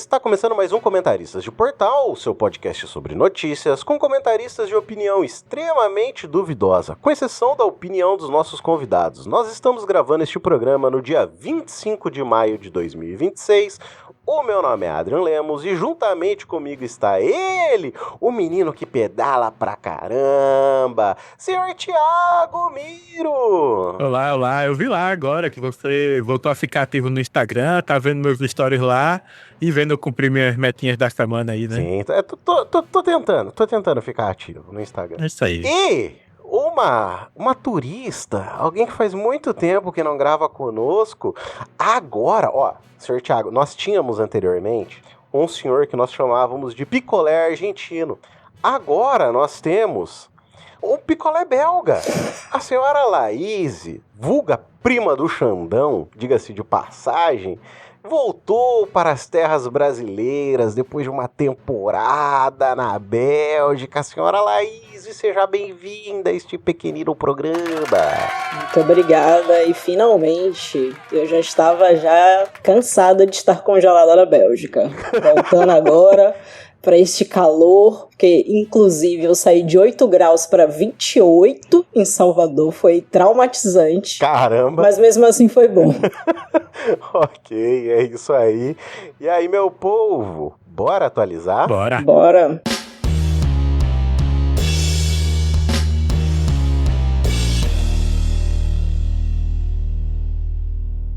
Está começando mais um Comentaristas de Portal, o seu podcast sobre notícias, com comentaristas de opinião extremamente duvidosa, com exceção da opinião dos nossos convidados. Nós estamos gravando este programa no dia 25 de maio de 2026. O meu nome é Adrian Lemos e juntamente comigo está ele, o menino que pedala pra caramba, senhor Thiago Miro. Olá, eu vi lá agora que você voltou a ficar ativo no Instagram, tá vendo meus stories lá e vendo eu cumprir minhas metinhas da semana aí, né? Sim, tô tentando ficar ativo no Instagram. É isso aí. E uma turista, alguém que faz muito tempo que não grava conosco, agora, senhor Thiago, nós tínhamos anteriormente um senhor que nós chamávamos de picolé argentino. Agora nós temos um picolé belga. A senhora Laís, vulga prima do Xandão, diga-se de passagem, voltou para as terras brasileiras depois de uma temporada na Bélgica. Senhora Laís, seja bem-vinda a este pequenino programa. Muito obrigada, e finalmente eu já estava cansada de estar congelada na Bélgica. Voltando agora para este calor, porque inclusive eu saí de 8 graus para 28 em Salvador, foi traumatizante. Caramba! Mas mesmo assim foi bom. Ok, é isso aí. E aí, meu povo, bora atualizar? Bora!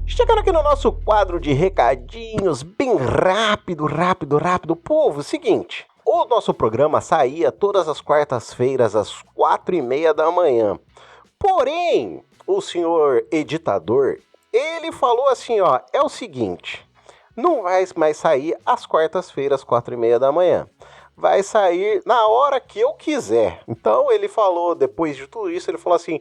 Chegando aqui no nosso quadro de recadinhos, bem rápido. Povo, seguinte, o nosso programa saía todas as quartas-feiras às 4:30 da manhã. Porém, o senhor editador, ele falou assim, é o seguinte, não vai mais sair às quartas-feiras, 4:30 da manhã. Vai sair na hora que eu quiser. Então, ele falou, depois de tudo isso, ele falou assim,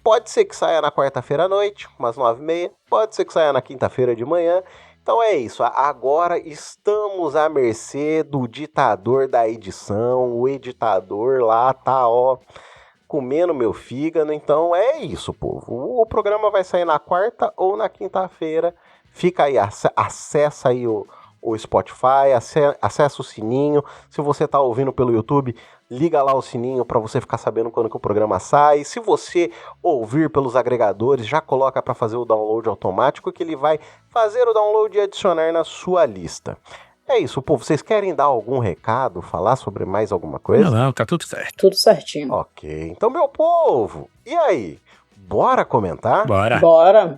pode ser que saia na quarta-feira à noite, umas 9:30. Pode ser que saia na quinta-feira de manhã. Então é isso. Agora estamos à mercê do ditador da edição. O editador lá tá, comendo meu fígado. Então é isso, povo. O programa vai sair na quarta ou na quinta-feira. Fica aí, acessa aí o Spotify, acessa o sininho. Se você tá ouvindo pelo YouTube, liga lá o sininho para você ficar sabendo quando que o programa sai. Se você ouvir pelos agregadores, já coloca para fazer o download automático, que ele vai fazer o download e adicionar na sua lista. É isso, povo. Vocês querem dar algum recado, falar sobre mais alguma coisa? Não, tá tudo certo. Tudo certinho. Ok, então, meu povo, e aí? Bora comentar? Bora!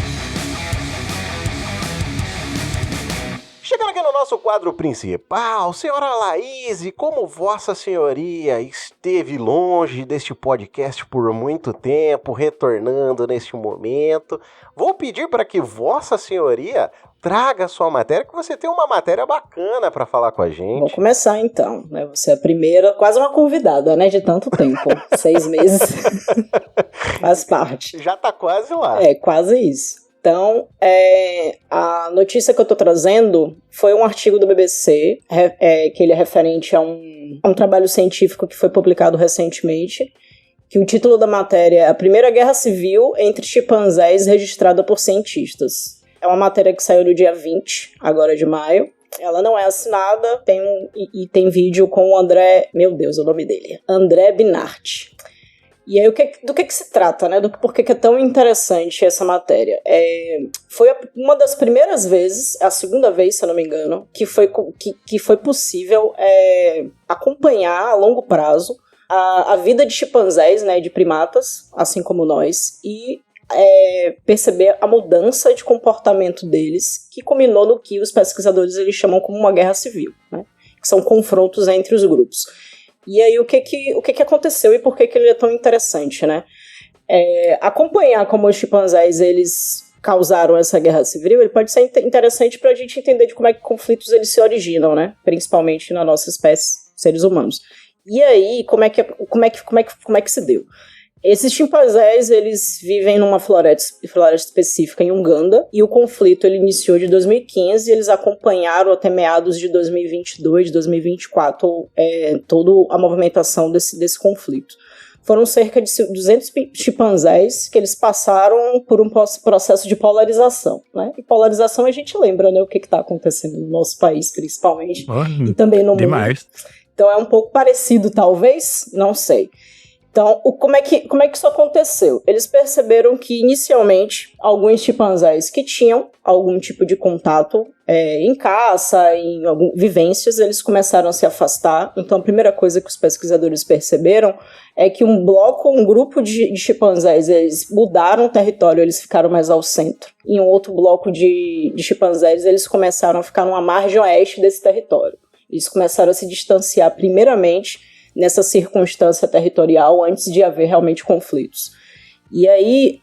Chegando aqui no nosso quadro principal, senhora Laís, como vossa senhoria esteve longe deste podcast por muito tempo, retornando neste momento, vou pedir para que vossa senhoria traga a sua matéria, que você tem uma matéria bacana para falar com a gente. Vou começar então, né? Você é a primeira, quase uma convidada, né? De tanto tempo, 6 meses, faz parte. Já tá quase lá. É, quase isso. Então, a notícia que eu tô trazendo foi um artigo do BBC, que ele é referente a um trabalho científico que foi publicado recentemente, que o título da matéria é A Primeira Guerra Civil entre Chimpanzés Registrada por Cientistas. É uma matéria que saiu no dia 20, agora de maio. Ela não é assinada, tem vídeo com o André... Meu Deus, o nome dele. André Binart. E aí, do que se trata, né? Por que é tão interessante essa matéria? Foi uma das primeiras vezes, a segunda vez, se eu não me engano, que foi possível acompanhar a longo prazo a vida de chimpanzés, né, de primatas, assim como nós, e perceber a mudança de comportamento deles, que culminou no que os pesquisadores eles chamam como uma guerra civil, né? Que são confrontos entre os grupos. E aí, o que aconteceu e por que ele é tão interessante, né? Acompanhar como os chimpanzés, eles causaram essa guerra civil, ele pode ser interessante para a gente entender de como é que conflitos eles se originam, né? Principalmente na nossa espécie, seres humanos. E aí, como é que se deu? Esses chimpanzés, eles vivem numa floresta específica em Uganda, e o conflito ele iniciou de 2015 e eles acompanharam até meados de 2022, 2024, toda a movimentação desse conflito. foram cerca de 200 chimpanzés que eles passaram por um processo de polarização, né? E polarização a gente lembra, né, o que está acontecendo no nosso país, principalmente, e também no mundo. Então é um pouco parecido, talvez, não sei. Então, como é que isso aconteceu? Eles perceberam que, inicialmente, alguns chimpanzés que tinham algum tipo de contato em caça, em vivências, eles começaram a se afastar. Então, a primeira coisa que os pesquisadores perceberam é que um grupo de chimpanzés, eles mudaram o território, eles ficaram mais ao centro. E um outro bloco de chimpanzés, eles começaram a ficar numa margem oeste desse território. Eles começaram a se distanciar, primeiramente, nessa circunstância territorial antes de haver realmente conflitos. E aí,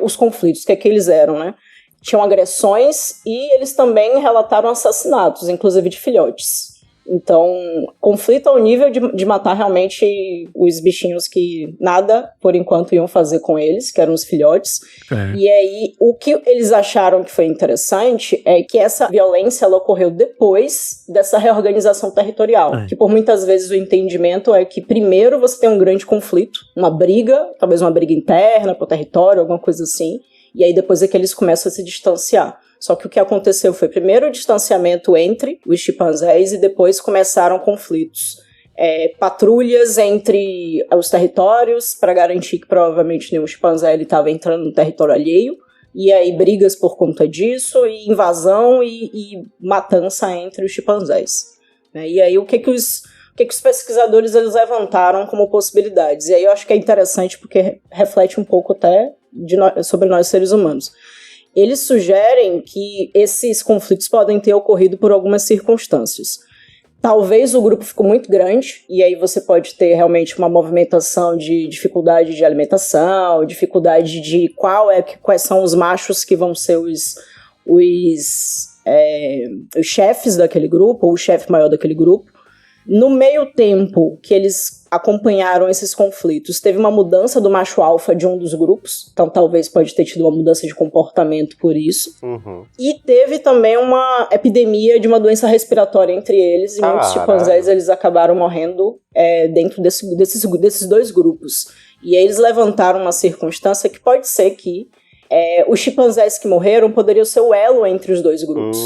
os conflitos, o que é que eles eram, né? Tinham agressões e eles também relataram assassinatos, inclusive de filhotes. Então, conflito ao nível de matar realmente os bichinhos que nada, por enquanto, iam fazer com eles, que eram os filhotes. E aí, o que eles acharam que foi interessante é que essa violência ela ocorreu depois dessa reorganização territorial. Que por muitas vezes o entendimento é que primeiro você tem um grande conflito, uma briga, talvez uma briga interna pro território, alguma coisa assim, e aí depois é que eles começam a se distanciar. Só que o que aconteceu foi primeiro o distanciamento entre os chimpanzés e depois começaram conflitos. Patrulhas entre os territórios para garantir que provavelmente nenhum chimpanzé estava entrando no território alheio. E aí brigas por conta disso, e invasão e matança entre os chimpanzés. E aí o que os pesquisadores eles levantaram como possibilidades? E aí eu acho que é interessante porque reflete um pouco até sobre nós seres humanos. Eles sugerem que esses conflitos podem ter ocorrido por algumas circunstâncias. Talvez o grupo ficou muito grande, e aí você pode ter realmente uma movimentação de dificuldade de alimentação, dificuldade de quais são os machos que vão ser os chefes daquele grupo, ou o chefe maior daquele grupo. No meio tempo que eles acompanharam esses conflitos, teve uma mudança do macho alfa de um dos grupos, então talvez pode ter tido uma mudança de comportamento por isso. E teve também uma epidemia de uma doença respiratória entre eles, e muitos chimpanzés eles acabaram morrendo dentro desses dois grupos. E aí eles levantaram uma circunstância que pode ser que os chimpanzés que morreram poderiam ser o elo entre os dois grupos.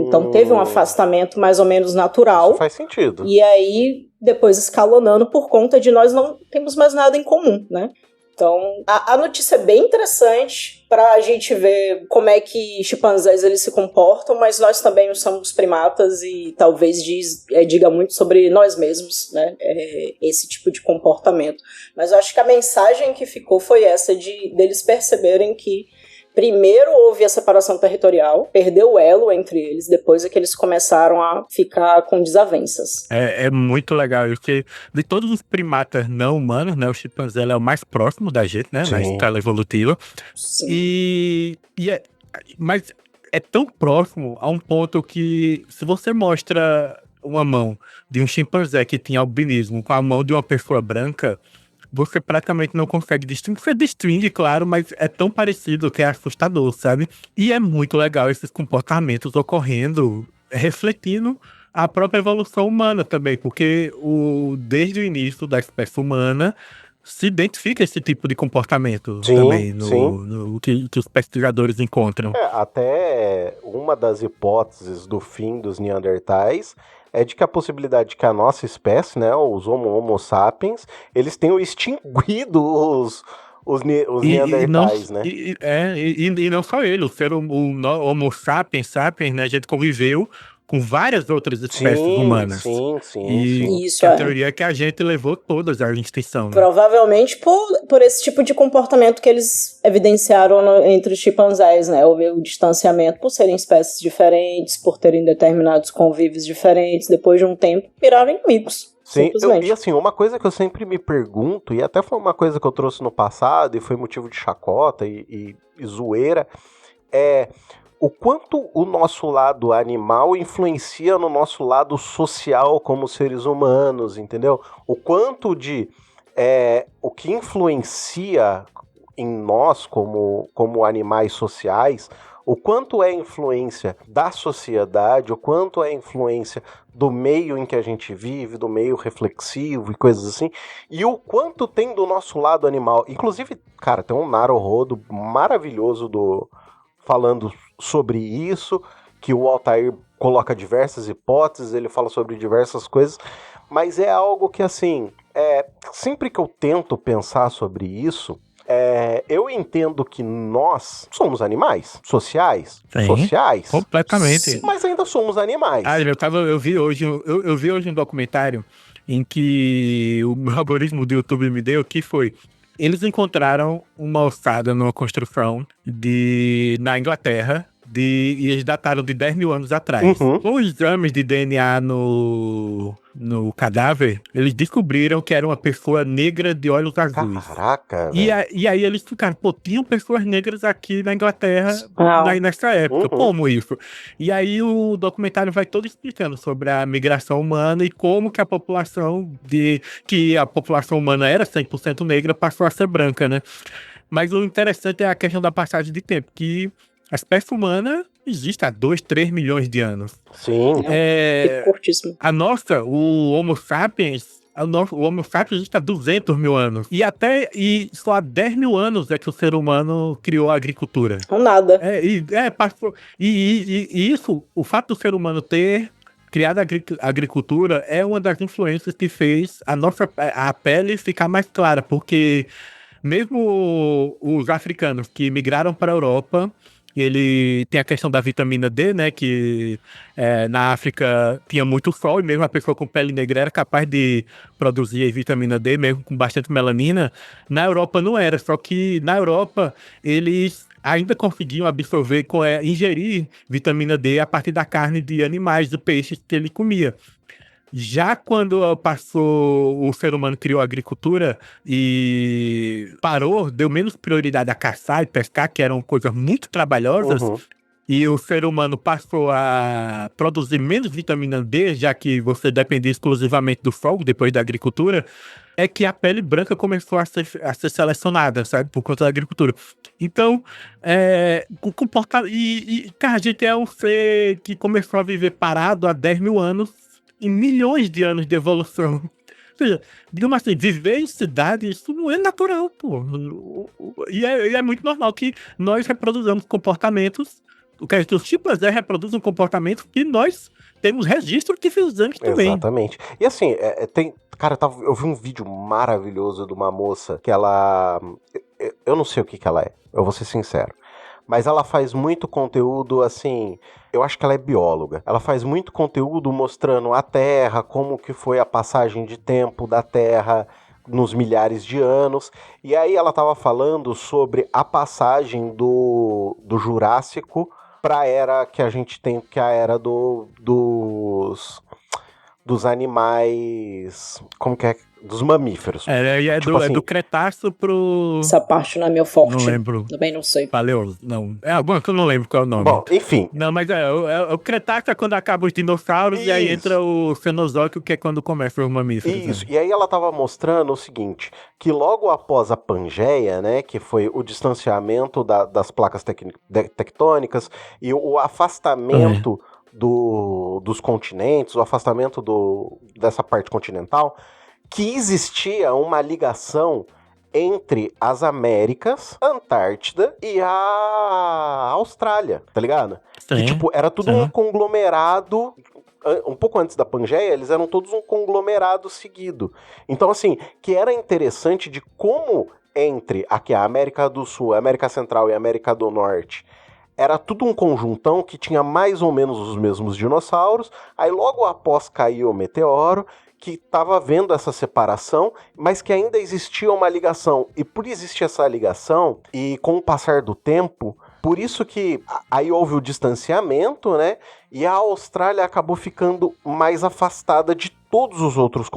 Então teve um afastamento mais ou menos natural. Isso faz sentido. E aí, depois escalonando por conta de nós não temos mais nada em comum, né? Então, a notícia é bem interessante pra gente ver como é que chimpanzés eles se comportam, mas nós também somos primatas e talvez diga muito sobre nós mesmos, né? Esse tipo de comportamento. Mas eu acho que a mensagem que ficou foi essa deles perceberem que primeiro houve a separação territorial, perdeu o elo entre eles, depois é que eles começaram a ficar com desavenças. É muito legal, porque de todos os primatas não humanos, né, o chimpanzé é o mais próximo da gente, né, na escala evolutiva. Sim. Mas é tão próximo a um ponto que, se você mostra uma mão de um chimpanzé que tinha albinismo com a mão de uma pessoa branca, você praticamente não consegue distinguir. Você distingue, claro, mas é tão parecido que é assustador, sabe? E é muito legal esses comportamentos ocorrendo, refletindo a própria evolução humana também, porque desde o início da espécie humana se identifica esse tipo de comportamento também no que os pesquisadores encontram. Até uma das hipóteses do fim dos Neandertais é de que a possibilidade de que a nossa espécie, né, os Homo sapiens, eles tenham extinguido os Neandertais, né? E não só ele, o Homo sapiens, né, a gente conviveu com várias outras espécies humanas. Sim. Isso, a teoria é que a gente levou todas à extinção. Né? Provavelmente por esse tipo de comportamento que eles evidenciaram entre os chimpanzés, né? Houve o distanciamento por serem espécies diferentes, por terem determinados convívios diferentes, depois de um tempo viraram inimigos. Sim, e assim, uma coisa que eu sempre me pergunto, e até foi uma coisa que eu trouxe no passado, e foi motivo de chacota e zoeira, é o quanto o nosso lado animal influencia no nosso lado social como seres humanos, entendeu? O quanto o que influencia em nós como animais sociais, o quanto é influência da sociedade, o quanto é influência do meio em que a gente vive, do meio reflexivo e coisas assim, e o quanto tem do nosso lado animal. Inclusive, cara, tem um Naruhodo maravilhoso falando sobre isso, que o Altair coloca diversas hipóteses, ele fala sobre diversas coisas, mas é algo que, assim, sempre que eu tento pensar sobre isso, eu entendo que nós somos animais sociais, completamente. Mas ainda somos animais. Eu vi hoje um documentário em que o algoritmo do YouTube me deu, que foi: eles encontraram uma ossada numa construção na Inglaterra, e eles dataram de 10 mil anos atrás. Com os exames de DNA no cadáver, eles descobriram que era uma pessoa negra de olhos azuis. Caraca, e aí eles ficaram, tinham pessoas negras aqui na Inglaterra nessa época. Como isso? E aí o documentário vai todo explicando sobre a migração humana e como que a população humana era 100% negra passou a ser branca, né? Mas o interessante é a questão da passagem de tempo, que a espécie humana existe há 2, 3 milhões de anos. Sim. Curtíssimo. O Homo sapiens existe há 200 mil anos. E só há 10 mil anos é que o ser humano criou a agricultura. Não nada. Isso, o fato do ser humano ter criado a agricultura é uma das influências que fez a pele ficar mais clara, porque mesmo os africanos que migraram para a Europa, ele tem a questão da vitamina D, né, que na África tinha muito sol, e mesmo a pessoa com pele negra era capaz de produzir vitamina D, mesmo com bastante melanina. Na Europa não era, só que na Europa eles ainda conseguiam absorver, ingerir vitamina D a partir da carne de animais, de peixes que ele comia. Já quando o ser humano criou a agricultura e deu menos prioridade a caçar e pescar, que eram coisas muito trabalhosas, e o ser humano passou a produzir menos vitamina D, já que você dependia exclusivamente do sol depois da agricultura, é que a pele branca começou a ser selecionada, sabe, por conta da agricultura. Então, cara, a gente é um ser que começou a viver parado há 10 mil anos, em milhões de anos de evolução. Ou seja, digamos assim, viver em cidade, isso não é natural, pô. E é muito normal que nós reproduzamos comportamentos, que os chimpanzés reproduzem comportamentos que nós temos registro que fizemos também. Exatamente. E assim, cara, eu vi um vídeo maravilhoso de uma moça que ela... Eu não sei o que ela é, eu vou ser sincero. Mas ela faz muito conteúdo, assim, eu acho que ela é bióloga. Ela faz muito conteúdo mostrando a Terra, como que foi a passagem de tempo da Terra nos milhares de anos. E aí ela estava falando sobre a passagem do Jurássico para a era que a gente tem, que é a era dos animais... Como que é? Dos mamíferos. Do Cretáceo pro... Essa parte não é meu forte. Não lembro. Também não sei. Paleozo, não. Bom, que eu não lembro qual é o nome. Bom, enfim. Não, mas o Cretáceo é quando acaba os dinossauros. Isso. E aí entra o Cenozoico, que é quando começa os mamíferos. Isso, né? E aí ela tava mostrando o seguinte, que logo após a Pangeia, né, que foi o distanciamento das placas tectônicas e o afastamento dos continentes, o afastamento dessa parte continental, que existia uma ligação entre as Américas, Antártida e a Austrália, tá ligado? Sim, que, tipo, era tudo um conglomerado. Um pouco antes da Pangeia, eles eram todos um conglomerado seguido. Então, assim, que era interessante de como entre aqui a América do Sul, a América Central e a América do Norte, era tudo um conjuntão que tinha mais ou menos os mesmos dinossauros. Aí logo após caiu o meteoro, que estava vendo essa separação, mas que ainda existia uma ligação. E por existir essa ligação, e com o passar do tempo, por isso que aí houve o distanciamento, né? E a Austrália acabou ficando mais afastada de todos os outros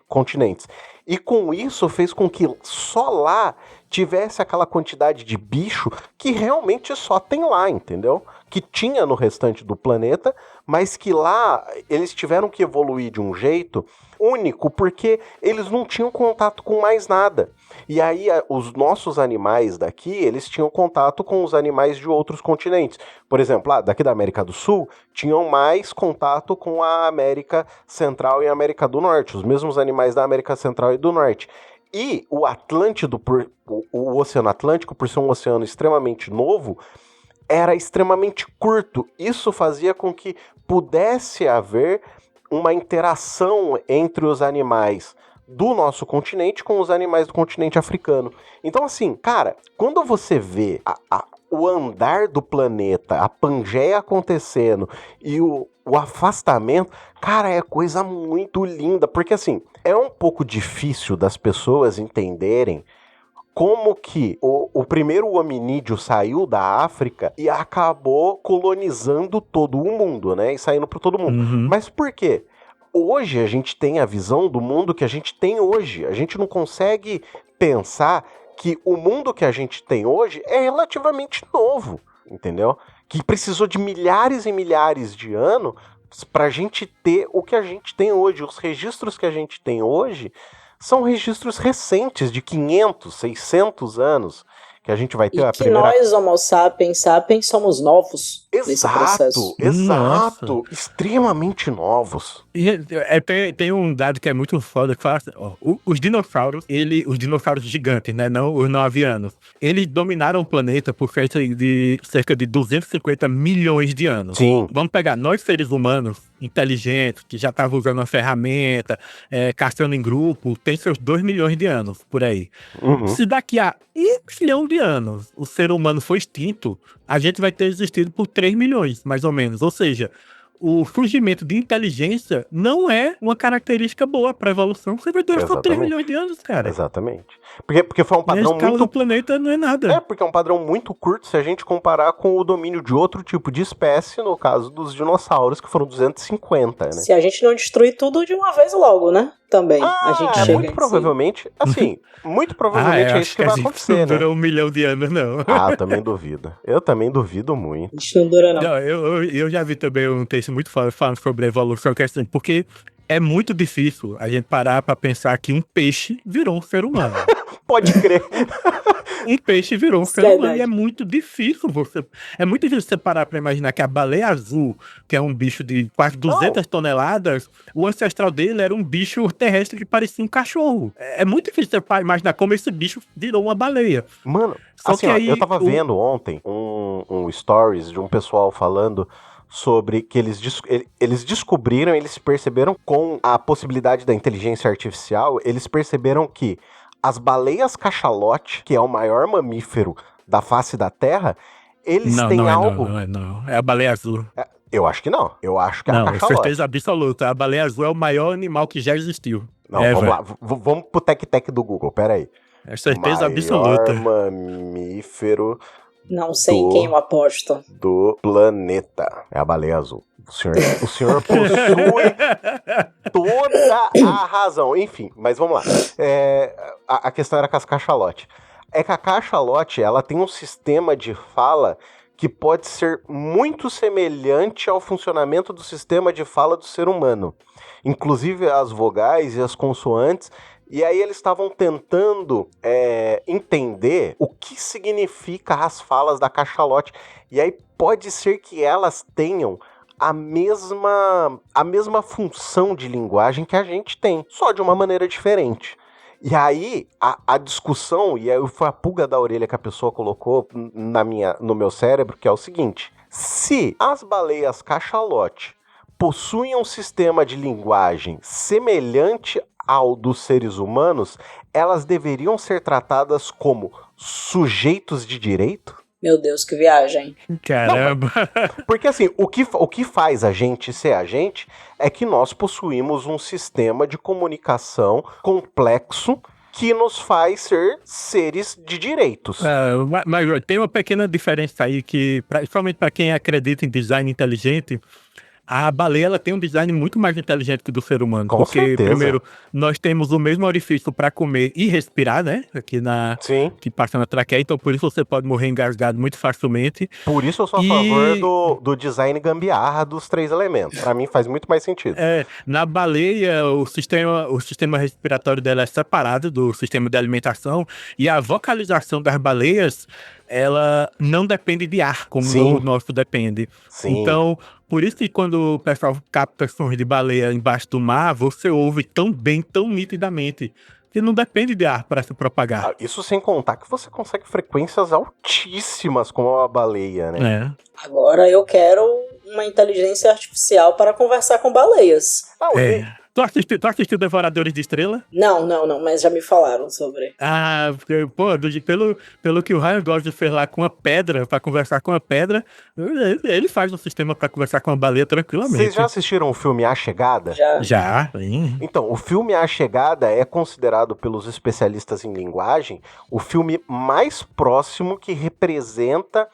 continentes. E com isso fez com que só lá tivesse aquela quantidade de bicho que realmente só tem lá, entendeu? Que tinha no restante do planeta, mas que lá eles tiveram que evoluir de um jeito único, porque eles não tinham contato com mais nada. E aí os nossos animais daqui, eles tinham contato com os animais de outros continentes. Por exemplo, lá daqui da América do Sul, tinham mais contato com a América Central e a América do Norte, os mesmos animais da América Central e do Norte. E o Atlântico, o Oceano Atlântico, por ser um oceano extremamente novo, era extremamente curto. Isso fazia com que pudesse haver uma interação entre os animais do nosso continente com os animais do continente africano. Então, assim, cara, quando você vê o andar do planeta, a Pangeia acontecendo e o afastamento, cara, é coisa muito linda, porque, assim, é um pouco difícil das pessoas entenderem como que o primeiro hominídeo saiu da África e acabou colonizando todo o mundo, né? E saindo por todo mundo. Uhum. Mas por quê? Hoje a gente tem a visão do mundo que a gente tem hoje. A gente não consegue pensar que o mundo que a gente tem hoje é relativamente novo, entendeu? Que precisou de milhares e milhares de anos pra gente ter o que a gente tem hoje. Os registros que a gente tem hoje são registros recentes, de 500, 600 anos, que a gente vai ter e a que primeira... nós, Homo sapiens, somos novos nesse processo. Exato, extremamente novos. E tem um dado que é muito foda, que fala assim, ó, os dinossauros gigantes, né, não os não avianos, eles dominaram o planeta por cerca de 250 milhões de anos. Sim. Vamos pegar nós, seres humanos, inteligentes, que já estavam usando uma ferramenta, caçando em grupo, tem seus 2 milhões de anos, por aí. Uhum. Se daqui a 1 bilhão de anos o ser humano for extinto, a gente vai ter existido por 3 milhões, mais ou menos. Ou seja, o surgimento de inteligência não é uma característica boa para a evolução. Você vai durar só 3 milhões de anos, cara. Exatamente. Porque foi um padrão a escala muito... do planeta não é nada. Porque é um padrão muito curto se a gente comparar com o domínio de outro tipo de espécie, no caso dos dinossauros, que foram 250, né? Se a gente não destruir tudo de uma vez logo, né? Também. A gente chega muito provavelmente, assim, muito provavelmente é isso que vai acontecer, não né? dura 1 milhão de anos, não. Eu também duvido. Eu também duvido muito. A gente não dura, não. Não, eu já vi também um texto muito falando sobre a evolução, que é assim, porque é muito difícil a gente parar pra pensar que um peixe virou um ser humano. Pode crer. Um peixe virou um ser humano e é muito difícil você parar pra imaginar que a baleia azul, que é um bicho de quase 200 toneladas, o ancestral dele era um bicho terrestre que parecia um cachorro. É muito difícil você imaginar como esse bicho virou uma baleia. Mano, Só assim, que aí, eu tava vendo ontem um stories de um pessoal falando sobre que eles descobriram, eles perceberam com a possibilidade da inteligência artificial, eles perceberam que as baleias cachalote, que é o maior mamífero da face da Terra, eles têm algo... Não. É a baleia azul. Eu acho que não. Eu acho que é a Não, cachalote. certeza absoluta. A baleia azul é o maior animal que já existiu. Não, vamos lá. Vamos pro tec-tec do Google, peraí. É certeza maior absoluta. Mamífero Não sei em quem eu aposto. do planeta. É a baleia azul. O senhor possui toda a razão. Enfim, mas vamos lá. A questão era com as cachalotes. É que a cachalote, ela tem um sistema de fala que pode ser muito semelhante ao funcionamento do sistema de fala do ser humano. Inclusive as vogais e as consoantes. E aí eles estavam tentando entender o que significa as falas da cachalote. E aí pode ser que elas tenham a mesma função de linguagem que a gente tem, só de uma maneira diferente. E aí, a discussão, e aí foi a pulga da orelha que a pessoa colocou no meu cérebro, que é o seguinte: se as baleias cachalote possuem um sistema de linguagem semelhante ao dos seres humanos, elas deveriam ser tratadas como sujeitos de direito? Meu Deus, que viagem. Caramba. Não, porque assim, o que faz a gente ser a gente é que nós possuímos um sistema de comunicação complexo que nos faz ser seres de direitos. Mas tem uma pequena diferença aí que, principalmente para quem acredita em design inteligente, A baleia, ela tem um design muito mais inteligente que o do ser humano. Com porque, certeza. primeiro, nós temos o mesmo orifício para comer e respirar, né? Sim. Que passa na traqueia, então por isso você pode morrer engasgado muito facilmente. Por isso eu sou a favor do design gambiarra dos 3 elementos. Pra mim faz muito mais sentido. Na baleia, o sistema respiratório dela é separado do sistema de alimentação, e a vocalização das baleias, ela não depende de ar, como o nosso depende. Sim. Então, por isso que quando o pessoal capta sons de baleia embaixo do mar, você ouve tão bem, tão nitidamente, que não depende de ar para se propagar. Isso sem contar que você consegue frequências altíssimas com a baleia, né? Agora eu quero uma inteligência artificial para conversar com baleias. Tu assistiu Devoradores de Estrela? Não, mas já me falaram sobre. Pelo que o Ryan Gosling fez lá com a pedra, pra conversar com a pedra, ele faz um sistema pra conversar com a baleia tranquilamente. Vocês já assistiram o filme A Chegada? Já. Então, o filme A Chegada é considerado pelos especialistas em linguagem o filme mais próximo que representa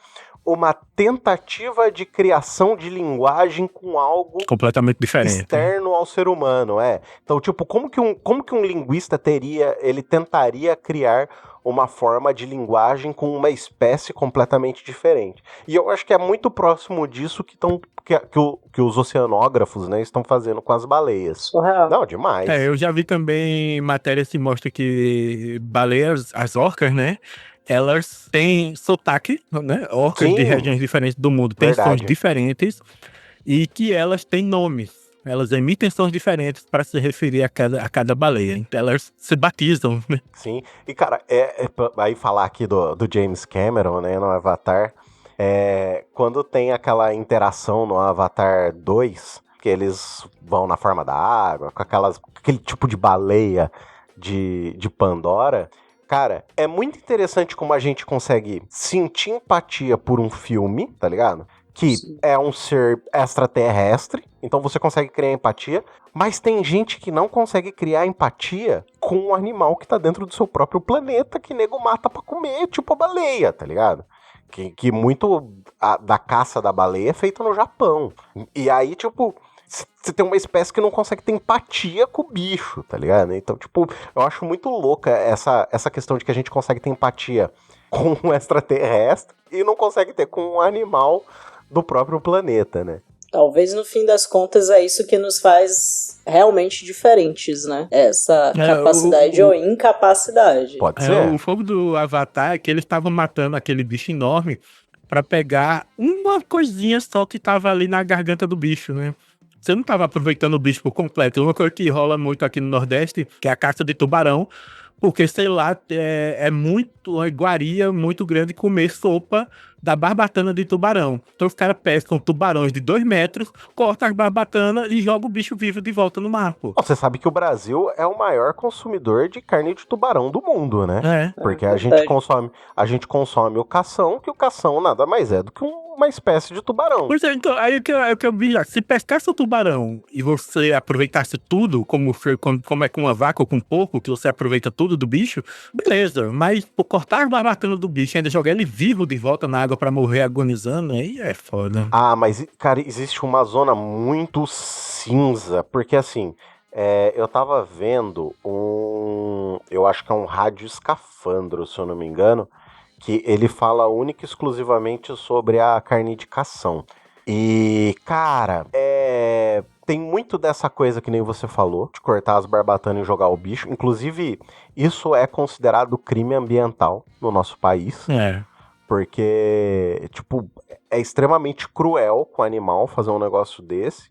uma tentativa de criação de linguagem com algo completamente diferente, externo ao ser humano, Então, tipo, como que um linguista tentaria criar uma forma de linguagem com uma espécie completamente diferente? E eu acho que é muito próximo disso que os oceanógrafos, né, estão fazendo com as baleias. Surreal. Não, demais. Eu já vi também matérias que mostram que baleias, as orcas, né, elas têm sotaque, né? Orcas de regiões diferentes do mundo têm sons diferentes, e que elas têm nomes. Elas emitem sons diferentes para se referir a cada baleia. Então elas se batizam, né? Sim. E, cara, aí falar aqui do James Cameron, né, no Avatar, quando tem aquela interação no Avatar 2, que eles vão na forma da água, com aquele tipo de baleia de Pandora. Cara, é muito interessante como a gente consegue sentir empatia por um filme, tá ligado? Que é um ser extraterrestre, então você consegue criar empatia, mas tem gente que não consegue criar empatia com um animal que tá dentro do seu próprio planeta, que nego mata pra comer, tipo a baleia, tá ligado? Que muito da caça da baleia é feita no Japão. E aí, tipo, você tem uma espécie que não consegue ter empatia com o bicho, tá ligado? Então, tipo, eu acho muito louca essa questão de que a gente consegue ter empatia com um extraterrestre e não consegue ter com um animal do próprio planeta, né? Talvez, no fim das contas, é isso que nos faz realmente diferentes, né? Essa capacidade ou incapacidade. Pode ser. O fogo do Avatar é que eles estavam matando aquele bicho enorme pra pegar uma coisinha só que tava ali na garganta do bicho, né? Você não tava aproveitando o bicho por completo. Uma coisa que rola muito aqui no Nordeste, que é a caça de tubarão, porque, sei lá, é uma iguaria muito grande comer sopa da barbatana de tubarão. Então os caras pescam tubarões de 2 metros, cortam as barbatanas e jogam o bicho vivo de volta no mar, pô. Você sabe que o Brasil é o maior consumidor de carne de tubarão do mundo, né? Porque a gente consome o cação, que o cação nada mais é do que uma espécie de tubarão. Pois é, então, aí que eu vi, se pescasse o tubarão e você aproveitasse tudo, como é com uma vaca ou com um porco, que você aproveita tudo do bicho, beleza. Mas por cortar as barbatanas do bicho e ainda jogar ele vivo de volta na água pra morrer agonizando, aí é foda. Mas, cara, existe uma zona muito cinza, porque assim, eu tava vendo eu acho que é um rádio escafandro, se eu não me engano, que ele fala única e exclusivamente sobre a carne de cação. E, cara, tem muito dessa coisa que nem você falou, de cortar as barbatanas e jogar o bicho. Inclusive, isso é considerado crime ambiental no nosso país. Porque, tipo, é extremamente cruel com o animal fazer um negócio desse.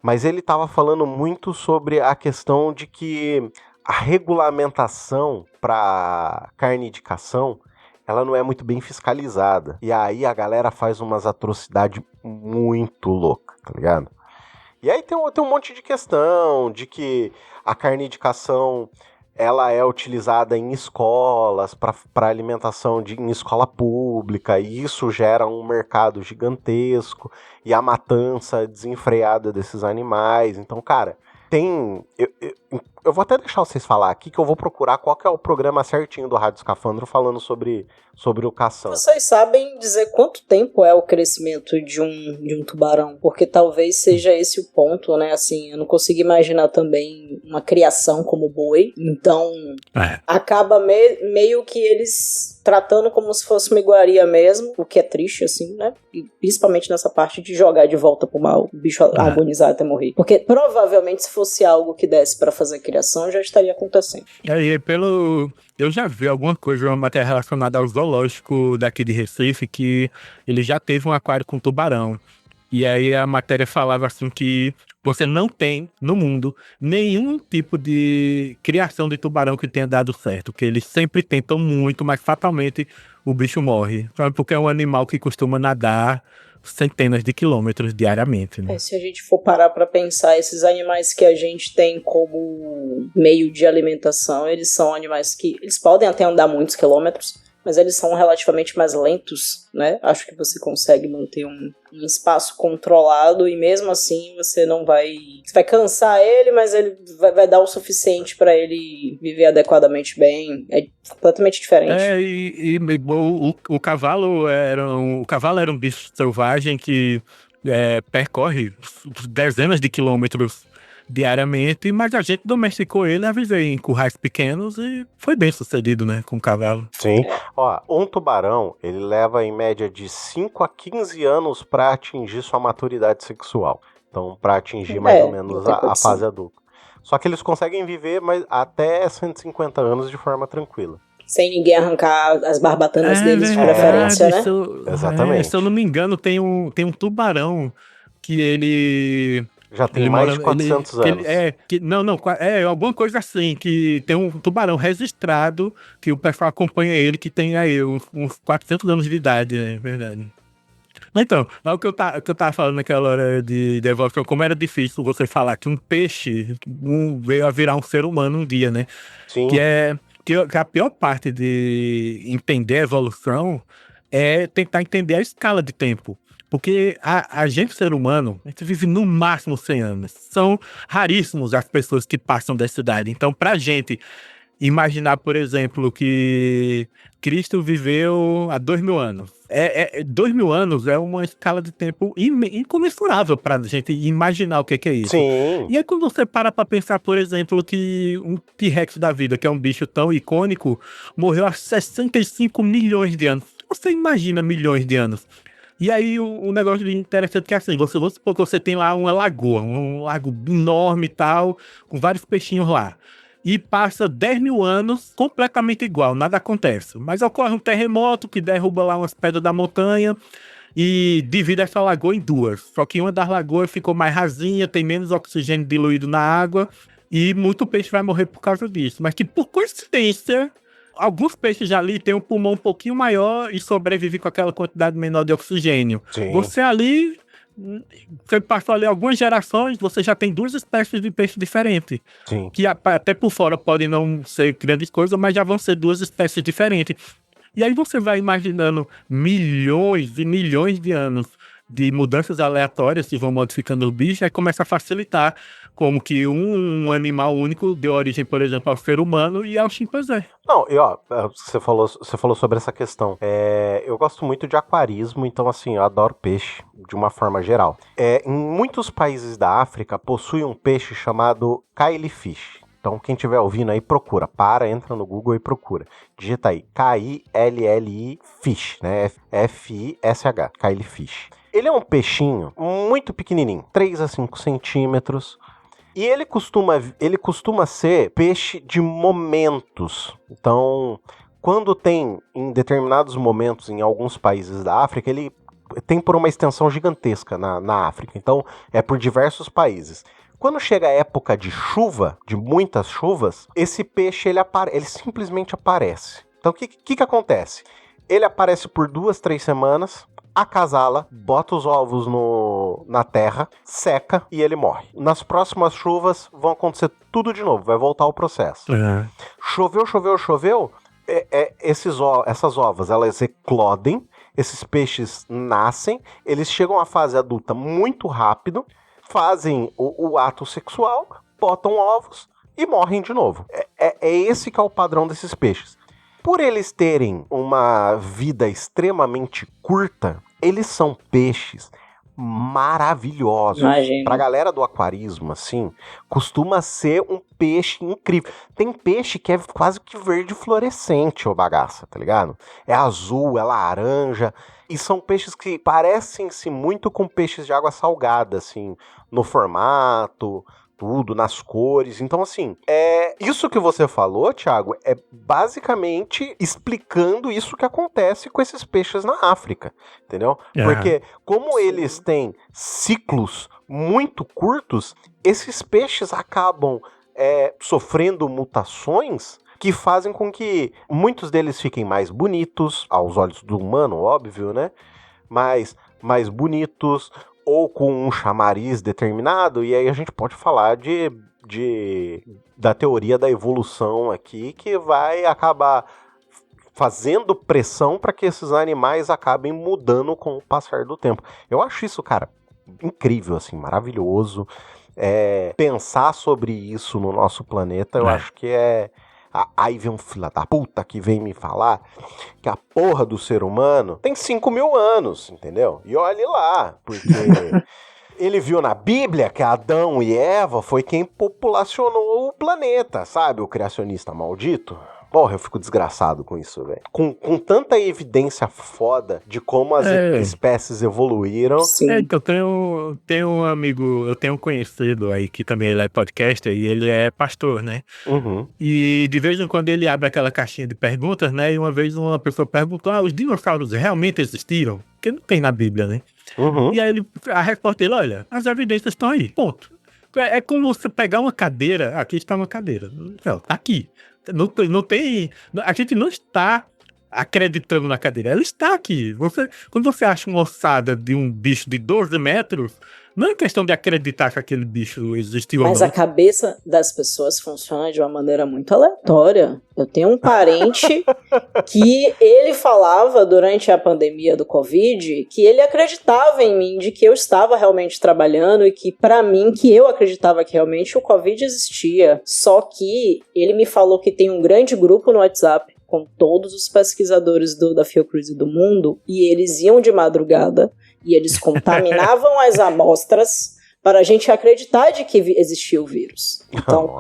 Mas ele tava falando muito sobre a questão de que a regulamentação para carne de cação, ela não é muito bem fiscalizada. E aí a galera faz umas atrocidades muito loucas, tá ligado? E aí tem um monte de questão de que a carne de cação, ela é utilizada em escolas, para alimentação em escola pública, e isso gera um mercado gigantesco, e a matança desenfreada desses animais. Então, cara, eu vou até deixar vocês falar aqui, que eu vou procurar qual que é o programa certinho do Rádio Escafandro falando sobre sobre o cação. Vocês sabem dizer quanto tempo é o crescimento de um tubarão? Porque talvez seja esse o ponto, né? Assim, eu não consigo imaginar também uma criação como boi. Então, acaba meio que eles tratando como se fosse uma iguaria mesmo, o que é triste, assim, né? E principalmente nessa parte de jogar de volta pro mal, o bicho agonizar até morrer. Porque provavelmente se fosse algo que desse pra fazer a criação, já estaria acontecendo. E aí, eu já vi alguma coisa, uma matéria relacionada ao zoológico daqui de Recife, que ele já teve um aquário com tubarão. E aí a matéria falava assim que você não tem, no mundo, nenhum tipo de criação de tubarão que tenha dado certo. Que eles sempre tentam muito, mas fatalmente o bicho morre. Sabe? Porque é um animal que costuma nadar centenas de quilômetros diariamente, né? Se a gente for parar pra pensar, esses animais que a gente tem como meio de alimentação, eles são animais que eles podem até andar muitos quilômetros, mas eles são relativamente mais lentos, né? Acho que você consegue manter um espaço controlado e mesmo assim você não vai... Você vai cansar ele, mas ele vai dar o suficiente pra ele viver adequadamente bem. É completamente diferente. O cavalo era um bicho selvagem que percorre dezenas de quilômetros diariamente, mas a gente domesticou ele a viver em currais pequenos e foi bem sucedido, né, com o cavalo. Sim. Ó, um tubarão, ele leva em média de 5 a 15 anos para atingir sua maturidade sexual. Então, para atingir mais ou menos a fase adulta. Só que eles conseguem viver até 150 anos de forma tranquila. Sem ninguém arrancar as barbatanas deles de preferência, né? Exatamente. Se eu não me engano, tem um tubarão que ele... Já tem mais de 400 anos. Alguma coisa assim, que tem um tubarão registrado, que o pessoal acompanha ele, que tem aí uns 400 anos de idade, é verdade. Então, o que eu tava falando naquela hora de evolução, como era difícil você falar que um peixe veio a virar um ser humano um dia, né? Sim. Que a pior parte de entender a evolução é tentar entender a escala de tempo. Porque a gente, ser humano, a gente vive no máximo 100 anos. São raríssimos as pessoas que passam dessa idade. Então, pra gente imaginar, por exemplo, que Cristo viveu há 2000 anos. 2000 anos é uma escala de tempo incomensurável pra gente imaginar o que é isso. Sim. E aí quando você para pra pensar, por exemplo, que um T-Rex da vida, que é um bicho tão icônico, morreu há 65 milhões de anos. Você imagina milhões de anos. E aí o negócio interessante é que assim, vamos supor que você tem lá uma lagoa, um lago enorme e tal, com vários peixinhos lá. E passa 10 mil anos completamente igual, nada acontece. Mas ocorre um terremoto que derruba lá umas pedras da montanha e divide essa lagoa em duas. Só que uma das lagoas ficou mais rasinha, tem menos oxigênio diluído na água e muito peixe vai morrer por causa disso. Mas que por coincidência... Alguns peixes ali têm um pulmão um pouquinho maior e sobrevivem com aquela quantidade menor de oxigênio. Sim. Você passou ali algumas gerações, você já tem duas espécies de peixe diferentes. Sim. Que até por fora podem não ser grandes coisas, mas já vão ser duas espécies diferentes. E aí você vai imaginando milhões e milhões de anos de mudanças aleatórias que vão modificando o bicho, aí começa a facilitar, como que um animal único deu origem, por exemplo, ao ser humano e ao chimpanzé. Não, e ó, você falou sobre essa questão. Eu gosto muito de aquarismo, então assim, eu adoro peixe, de uma forma geral. Em muitos países da África, possui um peixe chamado Kailifish. Então, quem estiver ouvindo aí, entra no Google e procura. Digita aí, K-I-L-L-I Fish, né? F-I-S-H, Kailifish. Ele é um peixinho muito pequenininho, 3 a 5 centímetros. E ele costuma ser peixe de momentos. Então, quando tem em determinados momentos em alguns países da África, ele tem por uma extensão gigantesca na África. Então, é por diversos países. Quando chega a época de chuva, de muitas chuvas, esse peixe ele simplesmente aparece. Então, o que acontece? Ele aparece por 2, 3 semanas, acasala, bota os ovos na terra, seca e ele morre. Nas próximas chuvas vão acontecer tudo de novo, vai voltar o processo. Uhum. Choveu, essas ovas, elas eclodem, esses peixes nascem, eles chegam à fase adulta muito rápido, fazem o ato sexual, botam ovos e morrem de novo. É esse que é o padrão desses peixes. Por eles terem uma vida extremamente curta, eles são peixes maravilhosos. Imagina. Pra galera do aquarismo, assim, costuma ser um peixe incrível. Tem peixe que é quase que verde fluorescente, ô bagaça, tá ligado? É azul, é laranja. E são peixes que parecem-se muito com peixes de água salgada, assim, no formato, tudo, nas cores. Então, assim, isso que você falou, Thiago, é basicamente explicando isso que acontece com esses peixes na África, entendeu? Porque como eles têm ciclos muito curtos, esses peixes acabam sofrendo mutações que fazem com que muitos deles fiquem mais bonitos, aos olhos do humano, óbvio, né? Mais bonitos, ou com um chamariz determinado, e aí a gente pode falar da teoria da evolução aqui, que vai acabar fazendo pressão para que esses animais acabem mudando com o passar do tempo. Eu acho isso, cara, incrível, assim, maravilhoso. Pensar sobre isso no nosso planeta, eu acho que Aí vem um filho da puta que vem me falar que a porra do ser humano tem 5.000 anos, entendeu? E olhe lá, porque ele viu na Bíblia que Adão e Eva foi quem populacionou o planeta, sabe? O criacionista maldito. Porra, eu fico desgraçado com isso, velho. Com tanta evidência foda de como as espécies evoluíram. Sim. Eu tenho um amigo, eu tenho um conhecido aí que também ele é podcaster e ele é pastor, né? Uhum. E de vez em quando ele abre aquela caixinha de perguntas, né? E uma vez uma pessoa perguntou, os dinossauros realmente existiram? Porque não tem na Bíblia, né? Uhum. E aí a resposta dele, olha, as evidências estão aí, ponto. É como você pegar uma cadeira, aqui está uma cadeira, tá aqui. Não tem. A gente não está acreditando na cadeira. Ela está aqui. Quando você acha uma ossada de um bicho de 12 metros, não é questão de acreditar que aquele bicho existiu ou não. Mas a cabeça das pessoas funciona de uma maneira muito aleatória. Eu tenho um parente que ele falava durante a pandemia do Covid que ele acreditava em mim, de que eu estava realmente trabalhando e que, pra mim, que eu acreditava que realmente o Covid existia. Só que ele me falou que tem um grande grupo no WhatsApp com todos os pesquisadores da Fiocruz do mundo, e eles iam de madrugada e eles contaminavam as amostras para a gente acreditar de que existia o vírus. Então,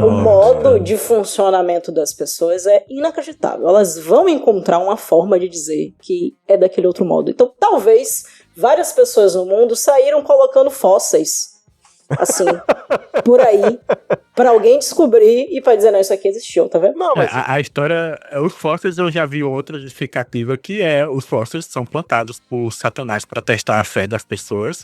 o modo de funcionamento das pessoas é inacreditável. Elas vão encontrar uma forma de dizer que é daquele outro modo. Então, talvez várias pessoas no mundo saíram colocando fósseis assim, por aí, pra alguém descobrir e pra dizer, não, isso aqui existiu, tá vendo? Não, mas a história, os fósseis eu já vi outra justificativa, que os fósseis são plantados por Satanás pra testar a fé das pessoas,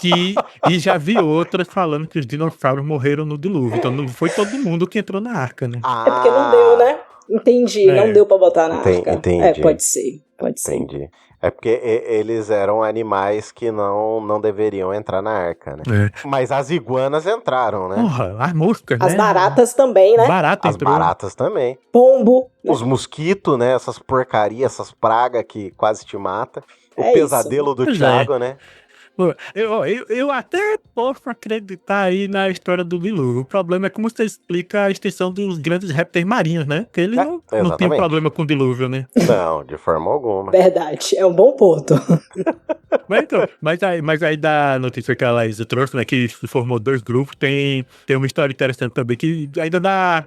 e já vi outras falando que os dinossauros morreram no dilúvio, então não foi todo mundo que entrou na arca, né? É porque não deu, né? Entendi, não deu pra botar na arca. Entendi. Pode ser. Entendi. É porque eles eram animais que não deveriam entrar na arca, né? Mas as iguanas entraram, né? Porra, as moscas, né? As baratas também, né? As baratas também. Pombo. Os mosquitos, né? Essas porcarias, essas pragas que quase te matam. O pesadelo do Thiago, né? Eu até posso acreditar aí na história do dilúvio. O problema é como você explica a extinção dos grandes répteis marinhos, né? Porque eles não tinham problema com dilúvio, né? Não, de forma alguma. Verdade, é um bom ponto. Mas aí da notícia que a Laís trouxe, né? Que se formou 2 grupos, tem uma história interessante também, que ainda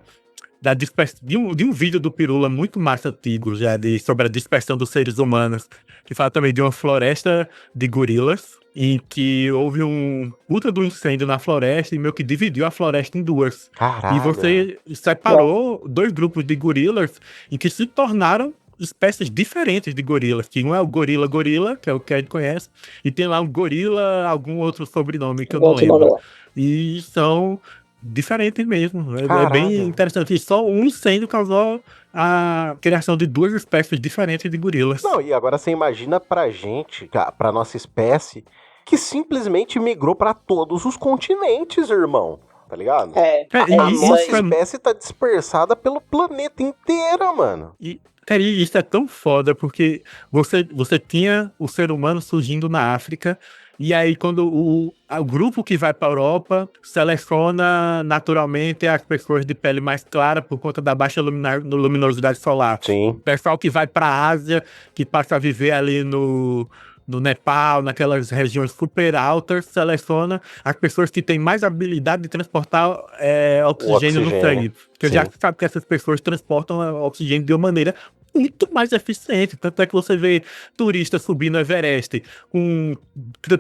de um vídeo do Pirula muito massa antigo, já sobre a dispersão dos seres humanos, que fala também de uma floresta de gorilas, em que houve um puta do incêndio na floresta e meio que dividiu a floresta em 2. Caralho. E você separou 2 grupos de gorilas em que se tornaram espécies diferentes de gorilas, que um é o gorila, que é o que a gente conhece, e tem lá um gorila, algum outro sobrenome que eu não lembro. E são diferentes mesmo. É bem interessante. E só um incêndio causou a criação de 2 espécies diferentes de gorilas. Não, e agora você imagina pra gente, pra nossa espécie, que simplesmente migrou pra todos os continentes, irmão. Tá ligado? A nossa espécie tá dispersada pelo planeta inteiro, mano. Cara, isso é tão foda, porque você tinha o ser humano surgindo na África, E aí, quando o grupo que vai para a Europa seleciona naturalmente as pessoas de pele mais clara por conta da baixa luminosidade solar. Sim. O pessoal que vai para a Ásia, que passa a viver ali no Nepal, naquelas regiões super altas, seleciona as pessoas que têm mais habilidade de transportar oxigênio no sangue. Porque já sabe que essas pessoas transportam oxigênio de uma maneira muito mais eficiente. Tanto é que você vê turistas subindo o Everest com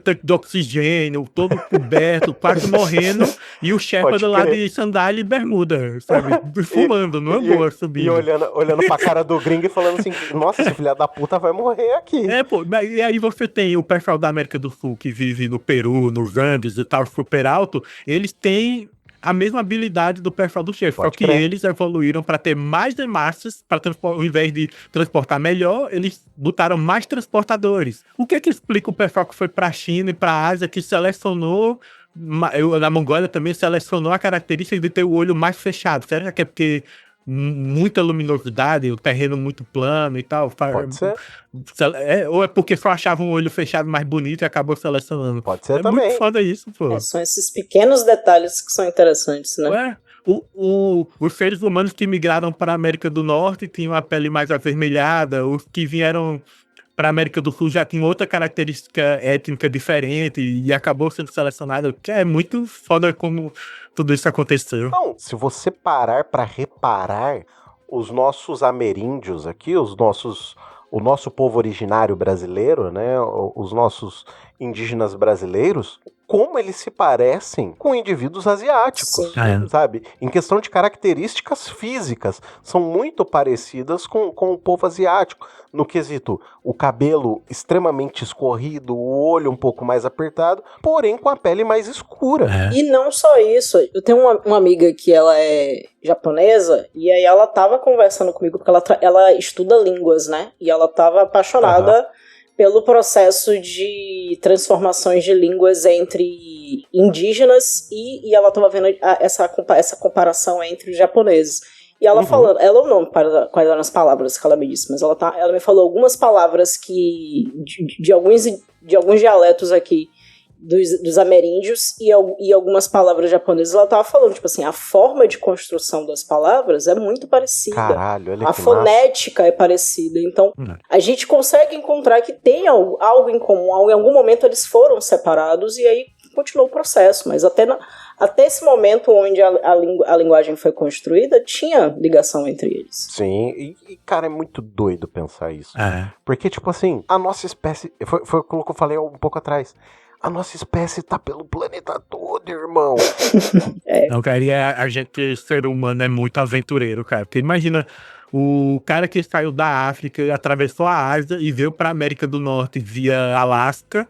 tanque de oxigênio, todo coberto, quase morrendo, e o Sherpa lá de sandália e bermuda, sabe? Fumando, não é boa subir. E olhando pra cara do gringo e falando assim, nossa, esse filho da puta vai morrer aqui. E aí você tem o pessoal da América do Sul que vive no Peru, nos Andes e tal, super alto, eles têm a mesma habilidade do pessoal do Sherpa, só que eles evoluíram para ter mais hemácias, ao invés de transportar melhor, eles botaram mais transportadores. O que explica o pessoal que foi para a China e para a Ásia, que selecionou, na Mongólia também selecionou a característica de ter o olho mais fechado? Será que é porque muita luminosidade, o terreno muito plano e tal? Pode ser. Ou é porque só achava um olho fechado mais bonito e acabou selecionando? Pode ser também. É muito foda isso, pô. São esses pequenos detalhes que são interessantes, né? Os seres humanos que migraram para a América do Norte tinham a pele mais avermelhada, os que vieram para a América do Sul já tinham outra característica étnica diferente e acabou sendo selecionado, que é muito foda como tudo isso aconteceu. Então, se você parar para reparar, os nossos ameríndios aqui, o nosso povo originário brasileiro, né, os nossos indígenas brasileiros, como eles se parecem com indivíduos asiáticos, sabe? Em questão de características físicas, são muito parecidas com o povo asiático. No quesito, o cabelo extremamente escorrido, o olho um pouco mais apertado, porém com a pele mais escura. E não só isso, eu tenho uma amiga que ela é japonesa, e aí ela tava conversando comigo, porque ela estuda línguas, né? E ela tava apaixonada pelo processo de transformações de línguas entre indígenas e ela estava vendo essa comparação entre os japoneses. E ela falando, ela não lembro quais eram as palavras que ela me disse, mas ela me falou algumas palavras que de alguns dialetos aqui dos ameríndios e algumas palavras japonesas. Ela tava falando, tipo assim, a forma de construção das palavras é muito parecida. Caralho, olha a fonética é parecida. Então, a gente consegue encontrar que tem algo em comum. Em algum momento eles foram separados e aí continuou o processo. Mas até esse momento onde a linguagem foi construída, tinha ligação entre eles. Sim, e cara, é muito doido pensar isso. Porque, tipo assim, a nossa espécie... Foi o que eu falei um pouco atrás. A nossa espécie tá pelo planeta todo, irmão. Não, cara, e a gente, ser humano, é muito aventureiro, cara. Porque imagina o cara que saiu da África, atravessou a Ásia e veio pra América do Norte via Alasca.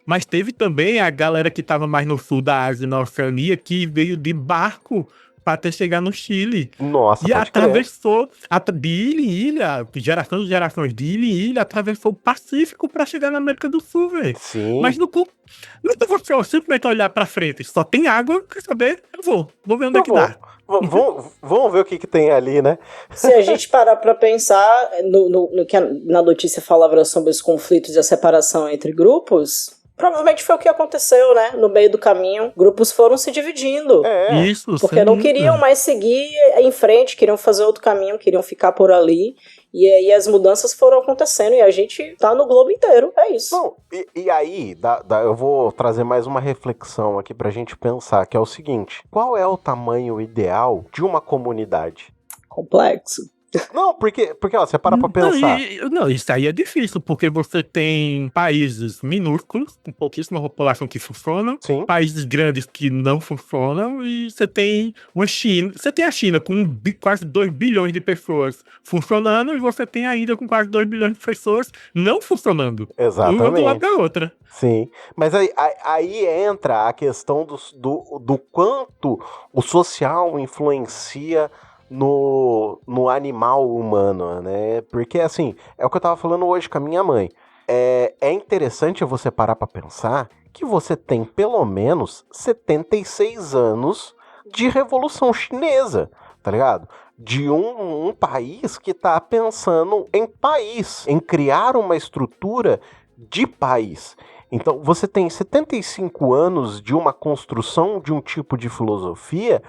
Mas teve também a galera que tava mais no sul da Ásia, na Oceania, que veio de barco para até chegar no Chile. Nossa, e atravessou de ilha em ilha, gerações de ilha em ilha, atravessou o Pacífico para chegar na América do Sul, velho. Sim. Mas não é você simplesmente olhar para frente, só tem água, quer saber? Eu vou ver onde é que dá. Vamos ver o que tem ali, né? Se a gente parar pra pensar no que na notícia falava sobre os conflitos e a separação entre grupos, provavelmente foi o que aconteceu, né? No meio do caminho, grupos foram se dividindo. Isso, porque não queriam mais seguir em frente, queriam fazer outro caminho, queriam ficar por ali. E aí as mudanças foram acontecendo e a gente tá no globo inteiro, é isso. Não, e aí, eu vou trazer mais uma reflexão aqui pra gente pensar, que é o seguinte: qual é o tamanho ideal de uma comunidade? Complexo. Não, porque ó, você para pra pensar. Não, isso aí é difícil, porque você tem países minúsculos, com pouquíssima população que funcionam, Sim. Países grandes que não funcionam, e você tem uma China. Você tem a China com quase 2 bilhões de pessoas funcionando, e você tem a Índia com quase 2 bilhões de pessoas não funcionando. Exatamente. Uma do lado da outra. Sim, mas aí entra a questão do quanto o social influencia no animal humano, né? Porque, assim, é o que eu tava falando hoje com a minha mãe. É interessante você parar pra pensar que você tem pelo menos 76 anos de Revolução Chinesa, tá ligado? De um país que tá pensando em país, em criar uma estrutura de país. Então, você tem 75 anos de uma construção de um tipo de filosofia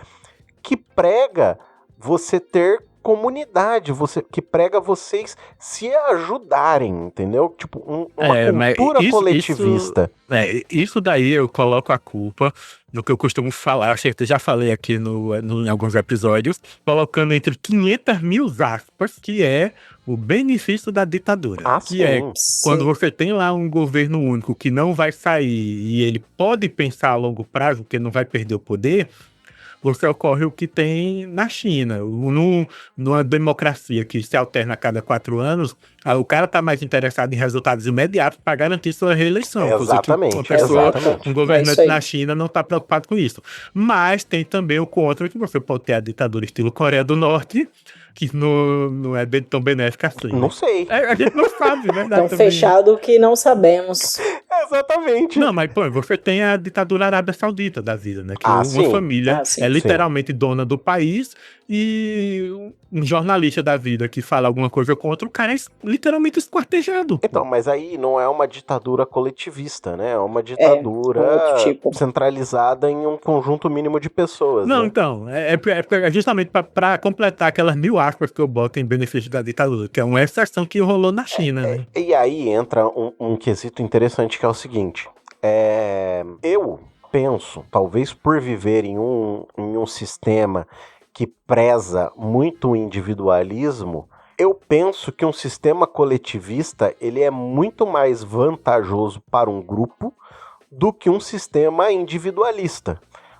que prega você ter comunidade, que prega vocês se ajudarem, entendeu? Tipo, uma cultura coletivista. Isso daí eu coloco a culpa no que eu costumo falar, acho que eu já falei aqui em alguns episódios, colocando entre 500 mil aspas, que é o benefício da ditadura. Sim. Quando você tem lá um governo único que não vai sair e ele pode pensar a longo prazo, porque não vai perder o poder, você ocorre o que tem na China. Numa democracia que se alterna a cada 4 anos, o cara está mais interessado em resultados imediatos para garantir sua reeleição. Exatamente. Um governante na China não está preocupado com isso. Mas tem também o contra, que você pode ter a ditadura estilo Coreia do Norte, que não é tão benéfica assim. Não sei. A gente não sabe, né? Tão fechado que não sabemos. Exatamente. Não, mas pô, você tem a ditadura Arábia Saudita da vida, né? Que uma família é literalmente dona do país e um jornalista da vida que fala alguma coisa contra, o cara é literalmente esquartejado. Então, mas aí não é uma ditadura coletivista, né? É uma ditadura centralizada em um conjunto mínimo de pessoas. Não, né? então, é justamente para completar aquelas 1000 aspas que eu boto em benefício da ditadura, que é uma exceção que rolou na China, né? E aí entra um quesito interessante que é o seguinte, eu penso, talvez por viver em um sistema que preza muito o individualismo, eu penso que um sistema coletivista ele é muito mais vantajoso para um grupo do que um sistema individualista.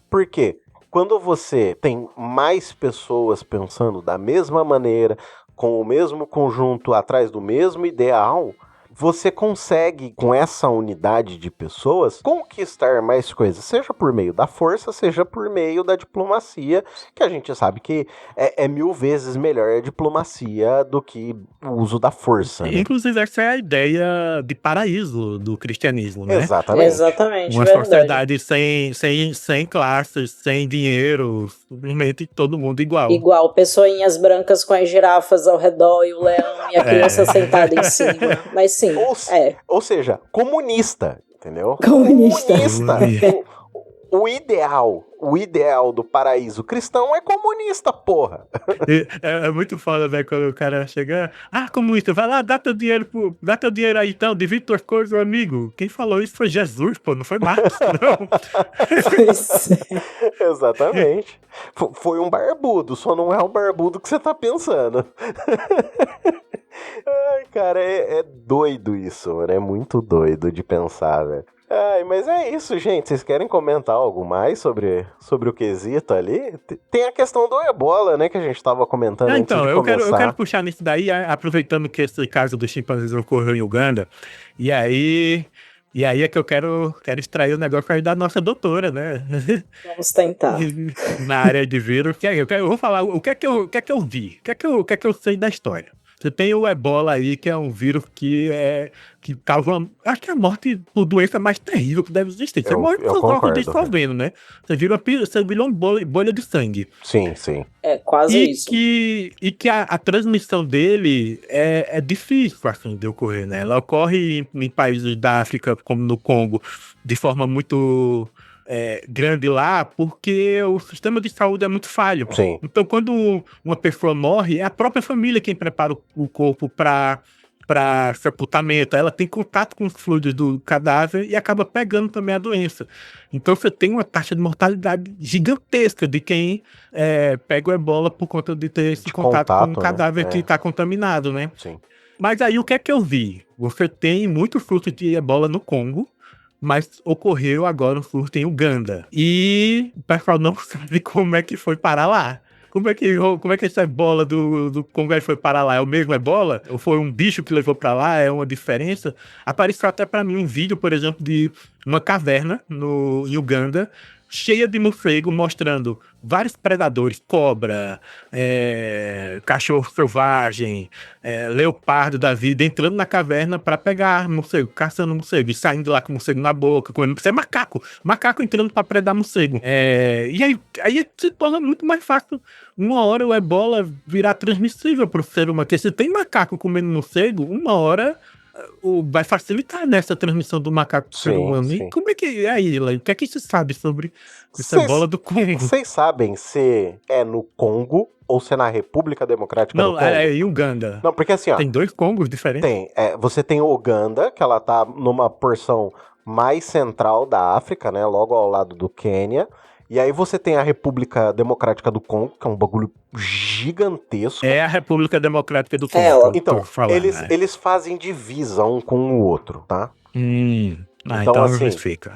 Por quê? Quando você tem mais pessoas pensando da mesma maneira, com o mesmo conjunto atrás do mesmo ideal, você consegue, com essa unidade de pessoas, conquistar mais coisas, seja por meio da força, seja por meio da diplomacia, que a gente sabe que é 1000 vezes melhor a diplomacia do que o uso da força. Né? Inclusive, essa é a ideia de paraíso do cristianismo, né? Exatamente. Uma sociedade sem classes, sem dinheiro, simplesmente todo mundo igual. Igual, pessoinhas brancas com as girafas ao redor e o leão e a criança sentada em cima. Mas sim, Ou seja, comunista, entendeu? Comunista. O ideal do paraíso cristão é comunista, porra. É muito foda, velho, quando o cara chega, comunista, vai lá, dá teu dinheiro aí então, divide tuas coisas, amigo. Quem falou isso foi Jesus, pô, não foi Marcos, não. Pois é. Exatamente. Foi um barbudo, só não é o barbudo que você tá pensando. Ai, cara, é doido isso, mano. É muito doido de pensar, velho. Ai, mas é isso, gente. Vocês querem comentar algo mais sobre o quesito ali? Tem a questão do ebola, né, que a gente tava comentando antes de começar. Eu quero puxar nisso daí, aproveitando que esse caso dos chimpanzés ocorreu em Uganda. E aí é que eu quero extrair o negócio aí da nossa doutora, né? Vamos tentar. Na área de vírus. Eu vou falar o que é que eu vi, o que é que eu sei da história. Você tem o ebola aí, que é um vírus que causa acho que a morte por doença mais terrível que deve existir. Você morre por causa dissolvendo, né? Você vira uma bolha de sangue. Sim. É quase isso. E que a transmissão dele é difícil, assim, de ocorrer, né? Ela ocorre em países da África, como no Congo, de forma muito grande lá, porque o sistema de saúde é muito falho. Sim. Então, quando uma pessoa morre, é a própria família quem prepara o corpo para sepultamento. Ela tem contato com os fluidos do cadáver e acaba pegando também a doença. Então, você tem uma taxa de mortalidade gigantesca de quem pega o ebola por conta de ter esse contato com o cadáver, né? Que está contaminado, né? Sim. Mas aí, o que é que eu vi? Você tem muitos surtos de ebola no Congo, mas ocorreu agora um surto em Uganda. E o pessoal não sabe como é que foi parar lá. Como é que essa ebola do Congo foi parar lá? É o mesmo ebola? Ou foi um bicho que levou pra lá? É uma diferença? Apareceu até pra mim um vídeo, por exemplo, de uma caverna em Uganda, cheia de morcego, mostrando vários predadores, cobra, cachorro selvagem, leopardo da vida, entrando na caverna para pegar morcego, caçando morcego, e saindo lá com morcego na boca, comendo. Isso é macaco entrando para predar morcego. E aí se torna muito mais fácil, uma hora o ebola virar transmissível para o ser humano, porque se tem macaco comendo morcego, uma hora vai facilitar nessa transmissão do macaco pro ser humano. E como é que é aí, Elaine? O que é que você sabe sobre essa bola do Congo? Vocês sabem se é no Congo ou se é na República Democrática do Congo? Não, é Uganda. Não, porque assim, ó... Tem 2 Congos diferentes? Tem. Você tem o Uganda, que ela tá numa porção mais central da África, né? Logo ao lado do Quênia. E aí você tem a República Democrática do Congo, que é um bagulho gigantesco. É a República Democrática do Congo. Então, eles fazem divisa um com o outro, tá? Então assim, fica.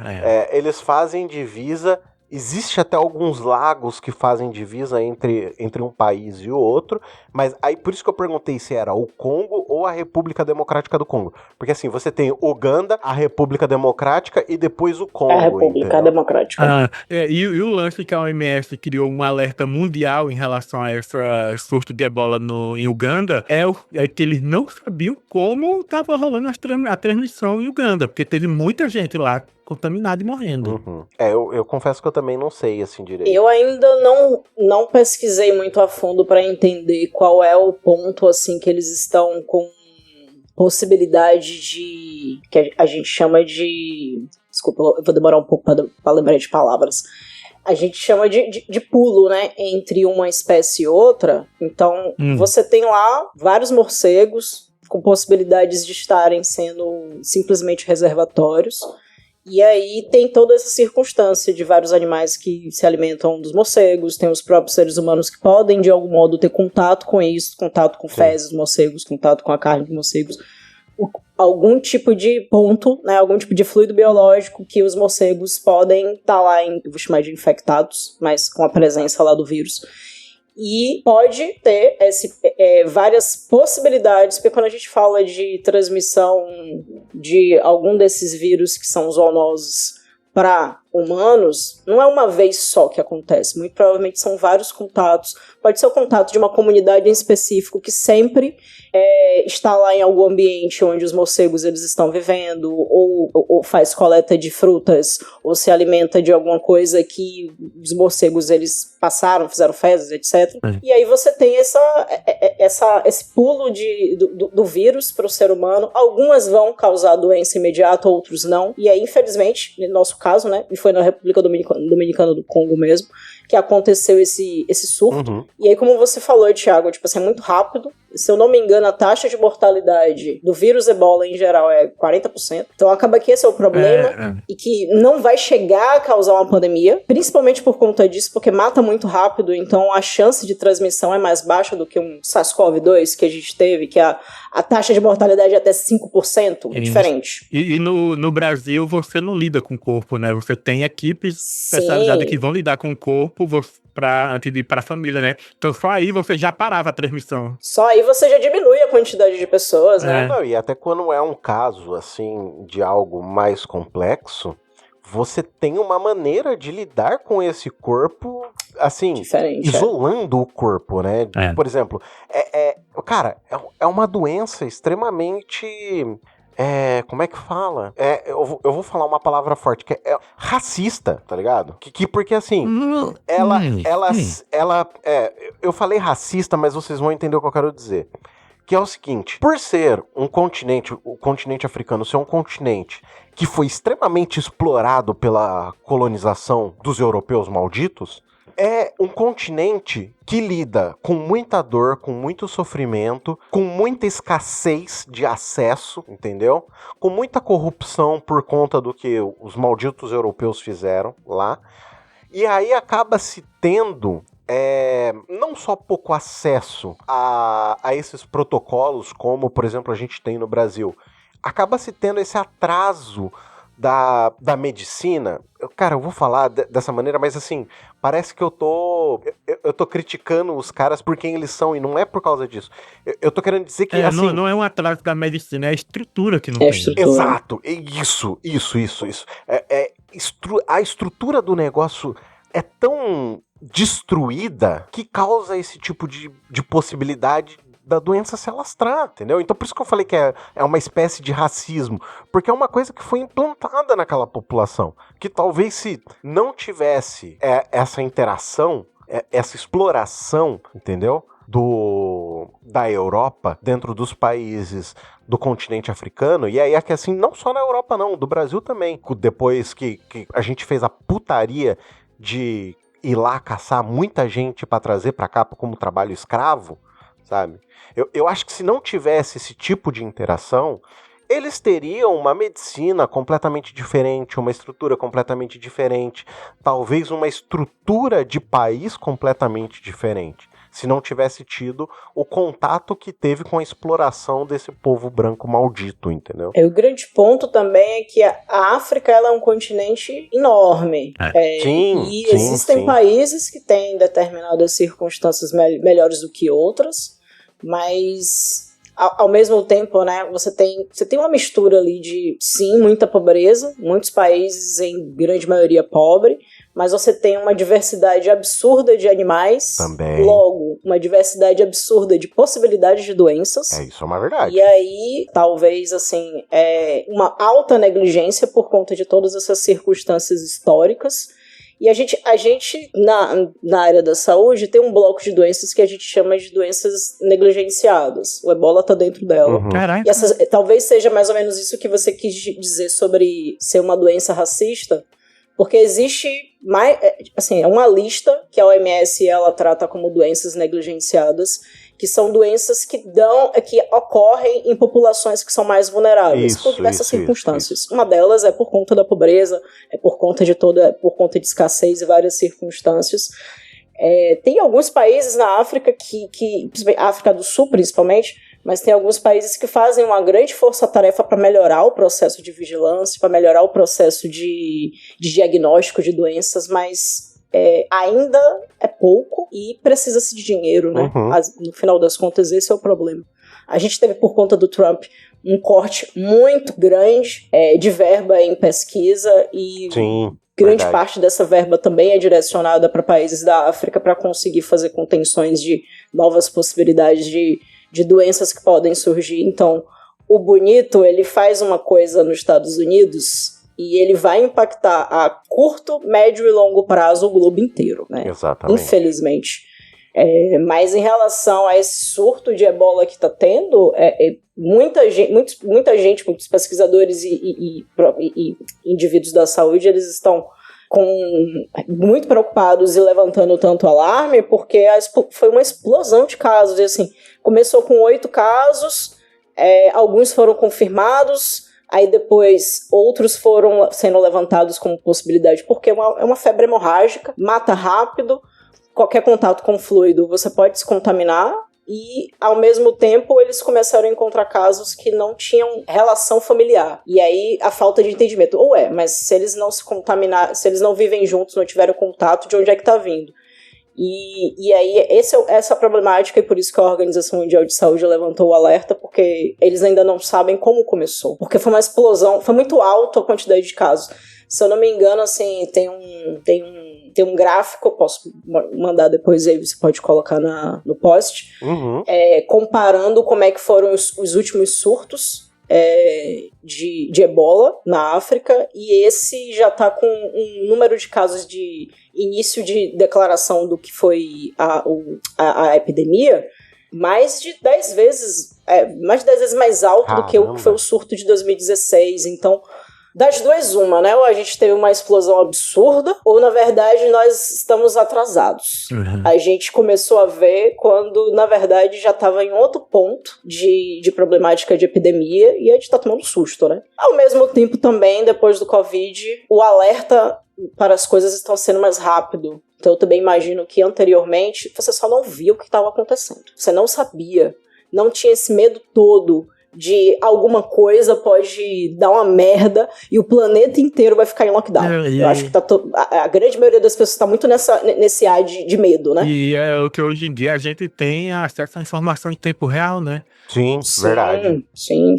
Eles fazem divisa. Existe até alguns lagos que fazem divisa entre um país e o outro, mas aí por isso que eu perguntei se era o Congo ou a República Democrática do Congo. Porque assim, você tem Uganda, a República Democrática e depois o Congo. A República Democrática. E o lance que a OMS criou um alerta mundial em relação a esse surto de ebola em Uganda é que eles não sabiam como estava rolando a transmissão em Uganda, porque teve muita gente lá contaminado e morrendo. Uhum. Eu confesso que eu também não sei assim direito. Eu ainda não pesquisei muito a fundo para entender qual é o ponto assim que eles estão com possibilidade de, que a gente chama de, desculpa, eu vou demorar um pouco para lembrar de palavras. A gente chama de pulo, né, entre uma espécie e outra. Então, você tem lá vários morcegos com possibilidades de estarem sendo simplesmente reservatórios. E aí tem toda essa circunstância de vários animais que se alimentam dos morcegos, tem os próprios seres humanos que podem, de algum modo, ter contato com isso, contato com fezes dos morcegos, contato com a carne dos morcegos, algum tipo de ponto, né, algum tipo de fluido biológico que os morcegos podem estar lá, vou chamar de infectados, mas com a presença lá do vírus. E pode ter várias possibilidades, porque quando a gente fala de transmissão de algum desses vírus que são zoonosos para humanos, não é uma vez só que acontece. Muito provavelmente são vários contatos. Pode ser o contato de uma comunidade em específico que sempre está lá em algum ambiente onde os morcegos eles estão vivendo, ou faz coleta de frutas, ou se alimenta de alguma coisa que os morcegos eles passaram, fizeram fezes, etc. E aí você tem esse pulo do vírus para o ser humano. Algumas vão causar doença imediata, outros não. E aí, infelizmente, no nosso caso, né, foi na República Dominicana do Congo mesmo, que aconteceu esse surto. Uhum. E aí, como você falou, Thiago, tipo assim, é muito rápido. Se eu não me engano, a taxa de mortalidade do vírus ebola em geral é 40%. Então acaba que esse é o problema. E que não vai chegar a causar uma pandemia, principalmente por conta disso, porque mata muito rápido. Então a chance de transmissão é mais baixa do que um SARS-CoV-2 que a gente teve, que a taxa de mortalidade é até 5%. É diferente. E no Brasil você não lida com o corpo, né? Você tem equipes especializadas que vão lidar com o corpo antes de ir para a família, né? Então só aí você já parava a transmissão. Só aí você já diminui a quantidade de pessoas, né? Não, e até quando é um caso, assim, de algo mais complexo, você tem uma maneira de lidar com esse corpo, assim, diferente, isolando o corpo, né? Por exemplo, cara, é uma doença extremamente... como é que fala? Eu vou falar uma palavra forte, que é racista, tá ligado? Porque assim, eu falei racista, mas vocês vão entender o que eu quero dizer. Que é o seguinte, por ser um continente, o continente africano ser um continente que foi extremamente explorado pela colonização dos europeus malditos, é um continente que lida com muita dor, com muito sofrimento, com muita escassez de acesso, entendeu? Com muita corrupção por conta do que os malditos europeus fizeram lá. E aí acaba se tendo não só pouco acesso a esses protocolos, como, por exemplo, a gente tem no Brasil, acaba se tendo esse atraso da medicina. Cara, eu vou falar dessa maneira, mas assim, parece que eu tô criticando os caras por quem eles são, e não é por causa disso. Eu tô querendo dizer que, assim... Não é um atraso da medicina, é a estrutura que não tem. Exato, isso. A estrutura do negócio é tão destruída que causa esse tipo de possibilidade da doença se alastrar, entendeu? Então por isso que eu falei que é uma espécie de racismo, porque é uma coisa que foi implantada naquela população, que talvez se não tivesse essa interação, essa exploração, entendeu? da Europa, dentro dos países do continente africano, e aí é que assim, não só na Europa não, do Brasil também, depois que a gente fez a putaria de ir lá caçar muita gente para trazer para cá como trabalho escravo, sabe? Eu acho que se não tivesse esse tipo de interação, eles teriam uma medicina completamente diferente, uma estrutura completamente diferente, talvez uma estrutura de país completamente diferente, se não tivesse tido o contato que teve com a exploração desse povo branco maldito, entendeu? O grande ponto também é que a África ela é um continente enorme. E existem países que têm determinadas circunstâncias melhores do que outras, mas ao mesmo tempo, né, você tem uma mistura ali de, sim, muita pobreza, muitos países em grande maioria pobre, mas você tem uma diversidade absurda de animais, também. Logo, uma diversidade absurda de possibilidades de doenças. Isso é uma verdade. E aí, talvez, assim, uma alta negligência por conta de todas essas circunstâncias históricas. E a gente na área da saúde, tem um bloco de doenças que a gente chama de doenças negligenciadas. O ebola tá dentro dela. Uhum. E talvez seja mais ou menos isso que você quis dizer sobre ser uma doença racista, porque existe é uma lista que a OMS ela trata como doenças negligenciadas, que são doenças que ocorrem em populações que são mais vulneráveis, por diversas circunstâncias. Uma delas é por conta da pobreza, por conta de escassez e várias circunstâncias. Tem alguns países na África África do Sul principalmente, mas tem alguns países que fazem uma grande força-tarefa para melhorar o processo de vigilância, para melhorar o processo de diagnóstico de doenças, mas ainda é pouco e precisa-se de dinheiro, né? Uhum. No final das contas, esse é o problema. A gente teve, por conta do Trump, um corte muito grande de verba em pesquisa e grande parte dessa verba também é direcionada para países da África para conseguir fazer contenções de novas possibilidades de doenças que podem surgir. Então, o bonito, ele faz uma coisa nos Estados Unidos e ele vai impactar a curto, médio e longo prazo o globo inteiro, né? Exatamente. Infelizmente. Mas em relação a esse surto de ebola que está tendo, muita gente, muitos pesquisadores e indivíduos da saúde, eles estão muito preocupados e levantando tanto alarme, porque foi uma explosão de casos. E, assim, começou com 8 casos, alguns foram confirmados, aí depois outros foram sendo levantados como possibilidade, porque é uma febre hemorrágica, mata rápido, qualquer contato com fluido você pode se contaminar, e ao mesmo tempo eles começaram a encontrar casos que não tinham relação familiar. E aí a falta de entendimento, mas se eles não se contaminaram, se eles não vivem juntos, não tiveram contato, de onde é que tá vindo? E aí essa problemática, e por isso que a Organização Mundial de Saúde levantou o alerta, porque eles ainda não sabem como começou. Porque foi uma explosão, foi muito alta a quantidade de casos. Se eu não me engano, assim, tem um gráfico, eu posso mandar depois aí, você pode colocar no post, comparando como é que foram os últimos surtos de ebola na África, e esse já está com um número de casos de início de declaração do que foi a epidemia, mais de 10 vezes mais alto do que o que foi o surto de 2016. Então, das duas, né? Ou a gente teve uma explosão absurda, ou na verdade nós estamos atrasados. Uhum. A gente começou a ver quando, na verdade, já estava em outro ponto de problemática de epidemia, e a gente está tomando susto, né? Ao mesmo tempo também, depois do Covid, o alerta para as coisas estão sendo mais rápido. Então eu também imagino que anteriormente você só não via o que estava acontecendo. Você não sabia, não tinha esse medo todo de alguma coisa pode dar uma merda e o planeta inteiro vai ficar em lockdown. Eu acho que a grande maioria das pessoas está muito nesse ar de medo, né? E é o que hoje em dia a gente tem acesso à informação em tempo real, né? Sim, verdade. Sim.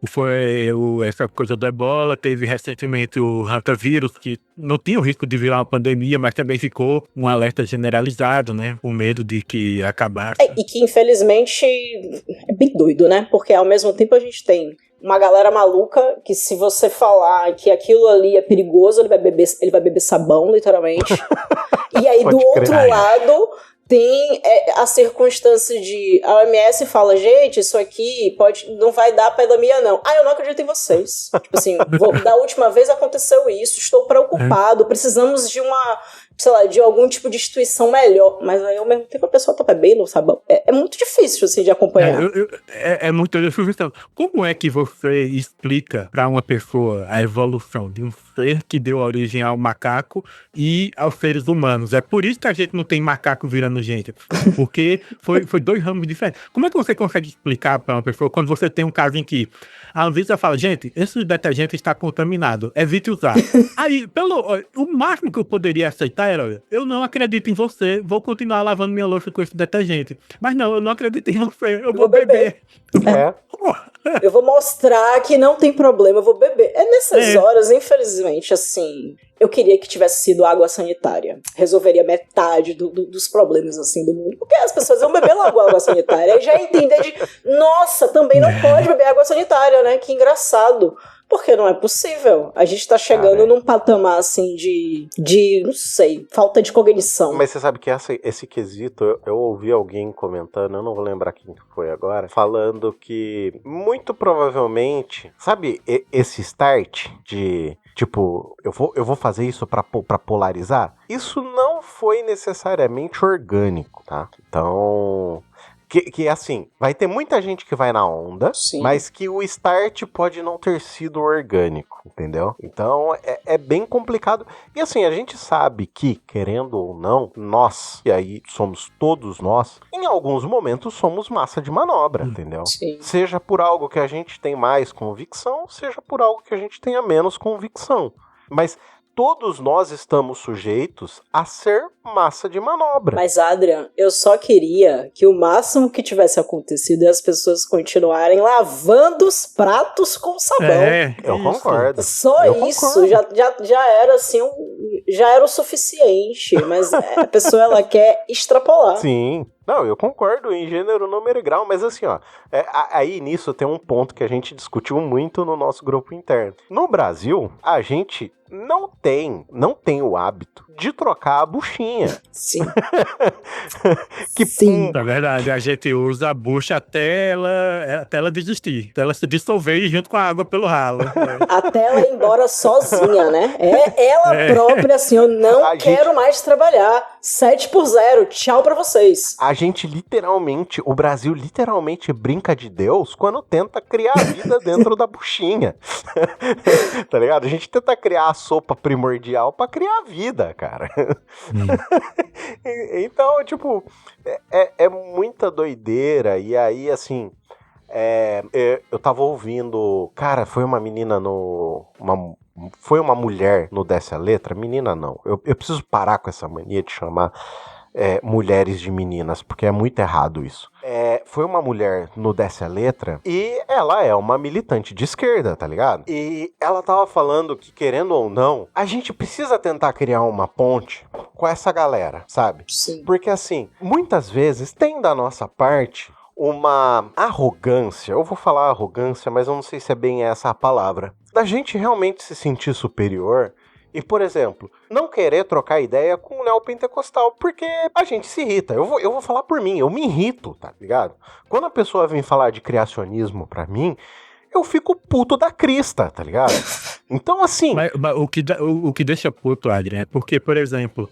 Foi essa coisa do ebola, teve recentemente o rotavírus, que não tinha o risco de virar uma pandemia, mas também ficou um alerta generalizado, né? O medo de que acabasse. E que infelizmente é bem doido, né? Porque ao mesmo tempo a gente tem uma galera maluca que, se você falar que aquilo ali é perigoso, ele vai beber sabão, literalmente. E aí do outro lado tem a circunstância de a OMS fala, gente, isso aqui não vai dar pandemia, não. Eu não acredito em vocês. Tipo assim, da última vez aconteceu isso, estou preocupado, precisamos de sei lá, de algum tipo de instituição melhor. Mas aí, ao mesmo tempo, a pessoa tá bebendo, sabe? É muito difícil, assim, de acompanhar. É muito difícil. Como é que você explica pra uma pessoa a evolução de um ser que deu origem ao macaco e aos seres humanos? É por isso que a gente não tem macaco virando gente. Porque foi dois ramos diferentes. Como é que você consegue explicar pra uma pessoa quando você tem um caso em que a Anvisa fala, gente, esse detergente está contaminado, evite usar. Aí, o máximo que eu poderia aceitar era, eu não acredito em você, vou continuar lavando minha louça com esse detergente. Mas não, eu não acredito em você, eu vou beber. Eu vou mostrar que não tem problema, eu vou beber. Nessas horas, infelizmente, assim, eu queria que tivesse sido água sanitária. Resolveria metade dos problemas, assim, do mundo. Porque as pessoas iam beber logo água sanitária e já entender nossa, também não pode beber água sanitária, né? Que engraçado. Porque não é possível. A gente tá chegando num patamar, assim, de, não sei, falta de cognição. Mas você sabe que esse quesito, eu ouvi alguém comentando, eu não vou lembrar quem foi agora, falando que, muito provavelmente, sabe esse start de, tipo, eu vou fazer isso pra polarizar? Isso não foi necessariamente orgânico, tá? Então... Que assim, vai ter muita gente que vai na onda, sim, mas que o start pode não ter sido orgânico, entendeu? Então é bem complicado. E assim, a gente sabe que, querendo ou não, nós, e aí somos todos nós, em alguns momentos somos massa de manobra, entendeu? Sim. Seja por algo que a gente tem mais convicção, seja por algo que a gente tenha menos convicção. Mas todos nós estamos sujeitos a ser massa de manobra. Mas, Adrian, eu só queria que o máximo que tivesse acontecido é as pessoas continuarem lavando os pratos com sabão. Eu concordo. Só eu isso, concordo. já era assim, já era o suficiente, mas a pessoa, ela quer extrapolar. Sim. Não, eu concordo em gênero, número e grau, mas assim, ó, aí nisso tem um ponto que a gente discutiu muito no nosso grupo interno. No Brasil, a gente não tem o hábito de trocar a buchinha. Sim. Sim. É verdade, a gente usa a bucha até ela desistir, até ela se dissolver junto com a água pelo ralo. Até ela ir embora sozinha, né? Ela própria, assim, eu não quero mais trabalhar. 7-0, tchau pra vocês. A gente literalmente, o Brasil literalmente brinca de Deus quando tenta criar a vida dentro da buchinha. Tá ligado? A gente tenta criar a sopa primordial pra criar a vida, cara. Então, tipo, é muita doideira. E aí, assim, eu tava ouvindo... Cara, foi uma menina foi uma mulher no Desce a Letra? Menina não. Eu preciso parar com essa mania de chamar mulheres de meninas, porque é muito errado isso. Foi uma mulher no Desce a Letra e ela é uma militante de esquerda, tá ligado? E ela tava falando que, querendo ou não, a gente precisa tentar criar uma ponte com essa galera, sabe? Sim. Porque assim, muitas vezes tem da nossa parte uma arrogância, eu vou falar arrogância, mas eu não sei se é bem essa a palavra, da gente realmente se sentir superior e, por exemplo, não querer trocar ideia com o neopentecostal, porque a gente se irrita. Eu vou falar por mim, eu me irrito, tá ligado? Quando a pessoa vem falar de criacionismo pra mim, eu fico puto da crista, tá ligado? Então, assim... Mas o que deixa puto, Adriano, é porque, por exemplo...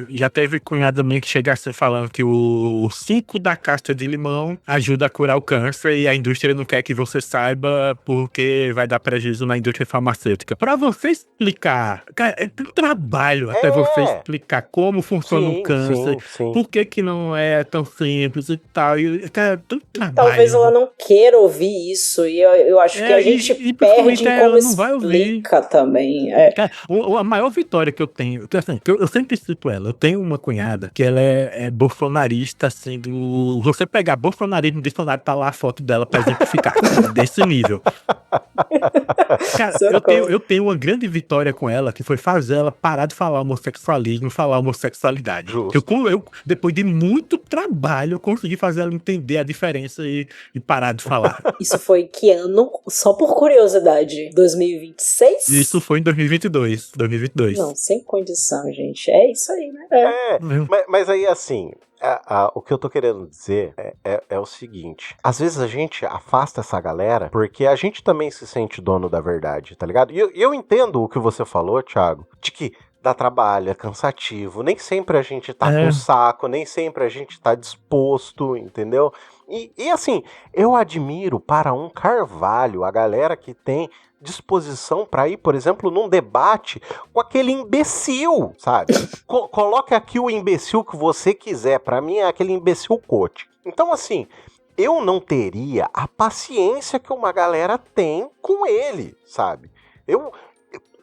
já teve cunhado minha que chegasse falando que o 5 da casca de limão ajuda a curar o câncer e a indústria não quer que você saiba porque vai dar prejuízo na indústria farmacêutica. Pra você explicar, cara, é um trabalho até você explicar como funciona o câncer, sim. por que não é tão simples e tal. E, cara, tanto trabalho. Talvez ela não queira ouvir isso e eu acho que a gente perde em como não vai ouvir. Também. Cara, a maior vitória que eu tenho, assim, eu sempre cito ela. Eu tenho uma cunhada que ela é bolsonarista, assim, você pegar bolsonarismo no dicionário, tá lá a foto dela pra exemplificar, desse nível. Cara, eu tenho uma grande vitória com ela, que foi fazer ela parar de falar homossexualismo e falar homossexualidade. Depois de muito trabalho, eu consegui fazer ela entender a diferença e parar de falar. Isso foi que ano? Só por curiosidade. 2026? Isso foi em 2022. Não, sem condição, gente. É isso aí, né? Mas aí, assim... o que eu tô querendo dizer é o seguinte: às vezes a gente afasta essa galera porque a gente também se sente dono da verdade, tá ligado? E eu entendo o que você falou, Thiago, de que dá trabalho, é cansativo, nem sempre a gente tá com saco, nem sempre a gente tá disposto, entendeu? E assim, eu admiro para um carvalho a galera que tem disposição para ir, por exemplo, num debate com aquele imbecil, sabe? Coloque aqui o imbecil que você quiser, para mim é aquele imbecil coach. Então, assim, eu não teria a paciência que uma galera tem com ele, sabe?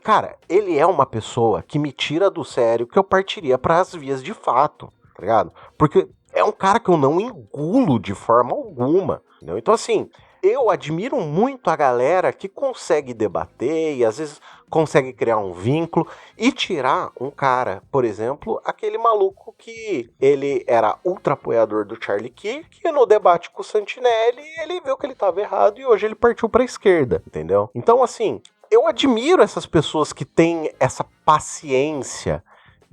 Cara, ele é uma pessoa que me tira do sério, que eu partiria para as vias de fato, tá ligado? Porque é um cara que eu não engulo de forma alguma, entendeu? Então, assim, eu admiro muito a galera que consegue debater e às vezes consegue criar um vínculo e tirar um cara, por exemplo, aquele maluco que ele era ultra apoiador do Charlie Kirk e no debate com o Santinelli ele viu que ele estava errado e hoje ele partiu para a esquerda, entendeu? Então, assim, eu admiro essas pessoas que têm essa paciência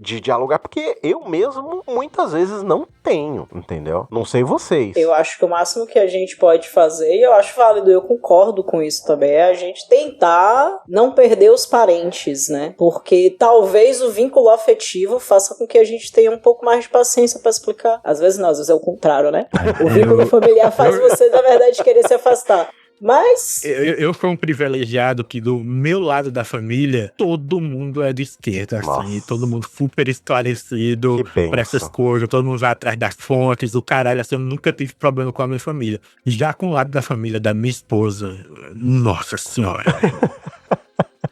de dialogar, porque eu mesmo muitas vezes não tenho, entendeu? Não sei vocês. Eu acho que o máximo que a gente pode fazer, e eu acho válido, eu concordo com isso também, é a gente tentar não perder os parentes, né? Porque talvez o vínculo afetivo faça com que a gente tenha um pouco mais de paciência pra explicar. Às vezes não, às vezes é o contrário, né? O vínculo familiar faz você, na verdade, querer se afastar. Mas... Eu sou um privilegiado que do meu lado da família, todo mundo é de esquerda, assim, todo mundo super esclarecido pra essas coisas, todo mundo vai atrás das fontes, o caralho, assim, eu nunca tive problema com a minha família. Já com o lado da família da minha esposa, nossa senhora.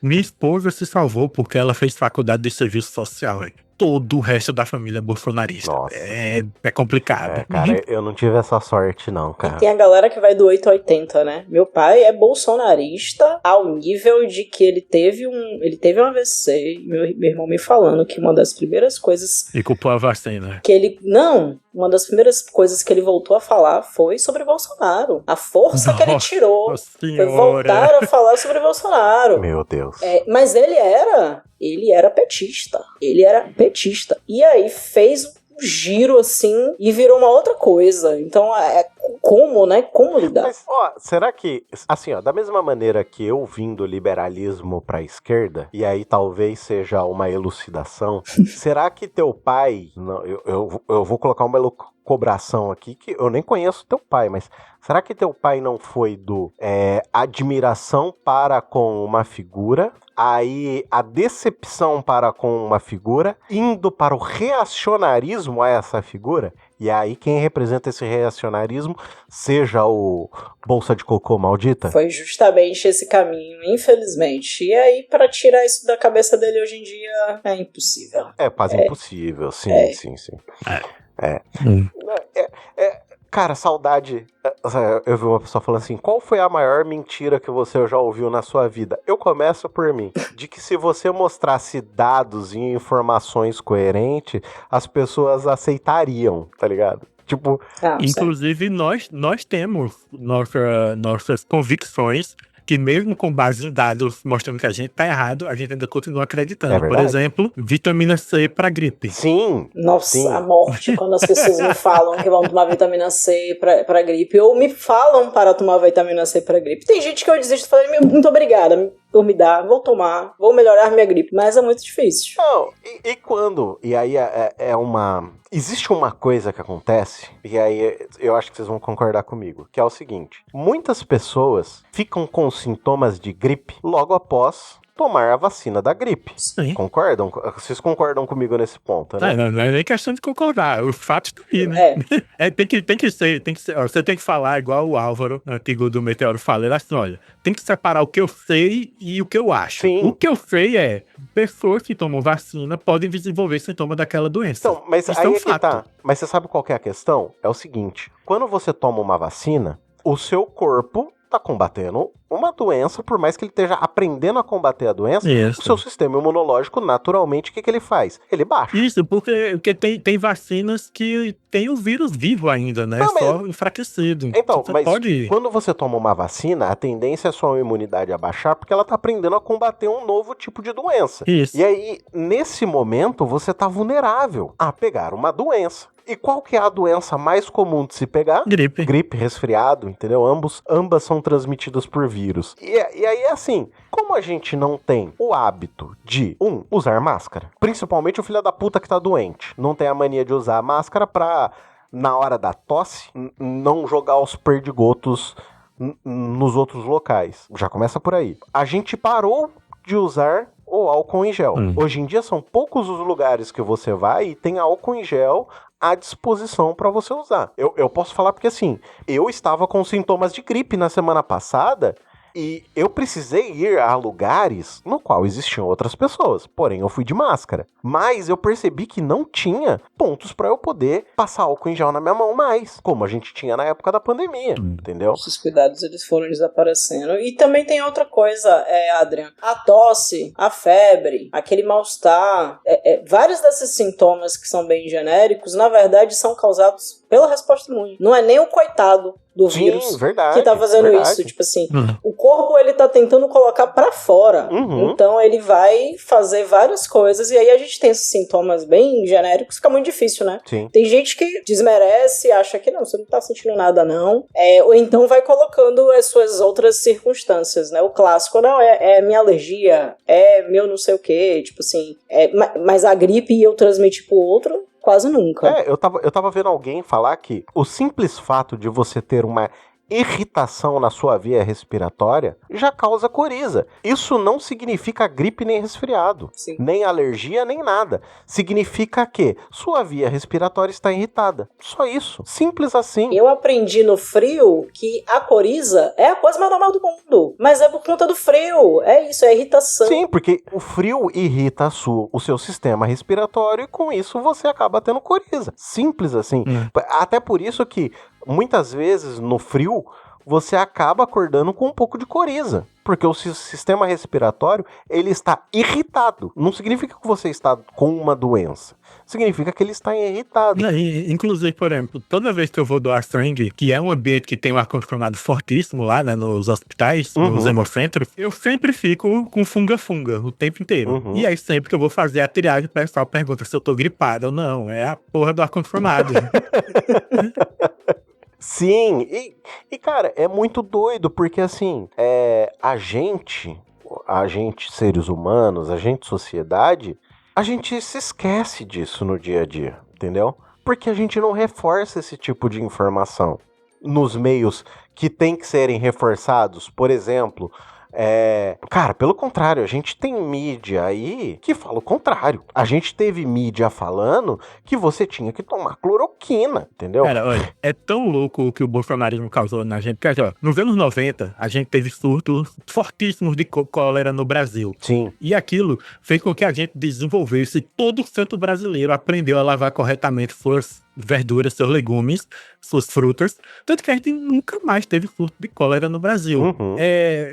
Minha esposa se salvou porque ela fez faculdade de serviço social, hein? Todo o resto da família é bolsonarista. Nossa. É complicado. Cara, eu não tive essa sorte, não, cara. E tem a galera que vai do 8 a 80, né? Meu pai é bolsonarista ao nível de que ele teve um AVC. Meu irmão me falando que uma das primeiras coisas... E culpou a vacina. Uma das primeiras coisas que ele voltou a falar foi sobre Bolsonaro. A força que ele tirou foi voltar a falar sobre Bolsonaro. Meu Deus. Mas ele era petista. E aí fez um giro assim e virou uma outra coisa. Então, como, né? Como lidar? Mas, será que, assim, da mesma maneira que eu vim do liberalismo pra esquerda, e aí talvez seja uma elucidação, será que teu pai, não, eu vou colocar uma cobração aqui, que eu nem conheço teu pai, mas será que teu pai não foi do admiração para com uma figura, aí a decepção para com uma figura, indo para o reacionarismo a essa figura? E aí quem representa esse reacionarismo, seja o Bolsa de Cocô maldita? Foi justamente esse caminho, infelizmente. E aí, para tirar isso da cabeça dele hoje em dia, é impossível. É quase impossível, sim. Cara, saudade. Eu vi uma pessoa falando assim: qual foi a maior mentira que você já ouviu na sua vida? Eu começo por mim. De que se você mostrasse dados e informações coerentes, as pessoas aceitariam, tá ligado? Tipo. Inclusive, nós temos nossas convicções, que mesmo com base em dados mostrando que a gente tá errado, a gente ainda continua acreditando. Por exemplo, vitamina C pra gripe. Sim. Nossa, sim. A morte quando as pessoas me falam que vão tomar vitamina C pra gripe, ou me falam para tomar vitamina C pra gripe. Tem gente que eu desisto e falo, muito obrigada por me dar, vou tomar, vou melhorar minha gripe, mas é muito difícil. Não, e quando? E aí existe uma coisa que acontece, e aí eu acho que vocês vão concordar comigo, que é o seguinte: muitas pessoas ficam com sintomas de gripe logo após tomar a vacina da gripe. Sim. Concordam? Vocês concordam comigo nesse ponto, né? Não é nem questão de concordar, o fato de ir, né? Tem que ser, você tem que falar igual o Álvaro, antigo do Meteoro, fala, ele assim, olha, tem que separar o que eu sei e o que eu acho. Sim. O que eu sei é, pessoas que tomam vacina podem desenvolver sintoma daquela doença. Então, mas isso aí é um que fato. tá. Mas você sabe qual que é a questão? É o seguinte: quando você toma uma vacina, o seu corpo tá combatendo uma doença, por mais que ele esteja aprendendo a combater a doença, Isso. o seu sistema imunológico, naturalmente, o que ele faz? Ele baixa. Isso, porque tem vacinas que tem o vírus vivo ainda, né? Não, mas... Só enfraquecido. Então, você mas pode... quando você toma uma vacina, a tendência é a sua imunidade a baixar porque ela tá aprendendo a combater um novo tipo de doença. Isso. E aí, nesse momento, você tá vulnerável a pegar uma doença. E qual que é a doença mais comum de se pegar? Gripe. Gripe, resfriado, entendeu? Ambas são transmitidas por vírus. E aí é assim, como a gente não tem o hábito de, usar máscara, principalmente o filho da puta que tá doente, não tem a mania de usar a máscara pra, na hora da tosse, não jogar os perdigotos nos outros locais. Já começa por aí. A gente parou de usar o álcool em gel. Hoje em dia são poucos os lugares que você vai e tem álcool em gel à disposição para você usar. Eu posso falar porque assim, eu estava com sintomas de gripe na semana passada e eu precisei ir a lugares no qual existiam outras pessoas, porém eu fui de máscara. Mas eu percebi que não tinha pontos para eu poder passar álcool em gel na minha mão mais, como a gente tinha na época da pandemia, entendeu? Esses cuidados eles foram desaparecendo. E também tem outra coisa, Adrian. A tosse, a febre, aquele mal-estar, vários desses sintomas que são bem genéricos, na verdade são causados pela resposta imune. Não é nem o coitado do vírus verdade, que tá fazendo isso. Tipo assim, o corpo ele tá tentando colocar pra fora. Então ele vai fazer várias coisas e aí a gente tem esses sintomas bem genéricos, fica muito difícil, né? Sim. Tem gente que desmerece, acha que não, você não tá sentindo nada não. Ou então vai colocando as suas outras circunstâncias, né? O clássico, não, é minha alergia, é meu não sei o quê, tipo assim, mas a gripe eu transmiti pro outro, quase nunca. Eu tava vendo alguém falar que o simples fato de você ter uma irritação na sua via respiratória já causa coriza. Isso não significa gripe nem resfriado, nem alergia, nem nada. Significa que sua via respiratória está irritada. Só isso. Simples assim. Eu aprendi no frio que a coriza é a coisa mais normal do mundo. Mas é por conta do frio. É isso, é irritação. Sim, porque o frio irrita o seu sistema respiratório e com isso você acaba tendo coriza. Simples assim. Até por isso que muitas vezes no frio você acaba acordando com um pouco de coriza, porque o sistema respiratório ele está irritado. Não significa que você está com uma doença, significa que ele está irritado. Inclusive, por exemplo, toda vez que eu vou doar sangue, que é um ambiente que tem um ar-condicionado fortíssimo lá, né, nos hospitais, nos hemocentros, eu sempre fico com funga-funga o tempo inteiro. E aí sempre que eu vou fazer a triagem, o pessoal pergunta se eu tô gripado ou não. É a porra do ar-condicionado. Sim, e cara, é muito doido, porque assim, a gente, seres humanos, a gente, sociedade, a gente se esquece disso no dia a dia, entendeu? Porque a gente não reforça esse tipo de informação nos meios que tem que serem reforçados. Por exemplo, cara, pelo contrário, a gente tem mídia aí que fala o contrário. A gente teve mídia falando que você tinha que tomar cloroquina, entendeu? Cara, olha, é tão louco o que o bolsonarismo causou na gente, porque ó, nos anos 90, a gente teve surtos fortíssimos de cólera no Brasil. Sim. E aquilo fez com que a gente desenvolvesse, todo santo brasileiro aprendeu a lavar corretamente suas verduras, seus legumes, suas frutas, tanto que a gente nunca mais teve surto de cólera no Brasil.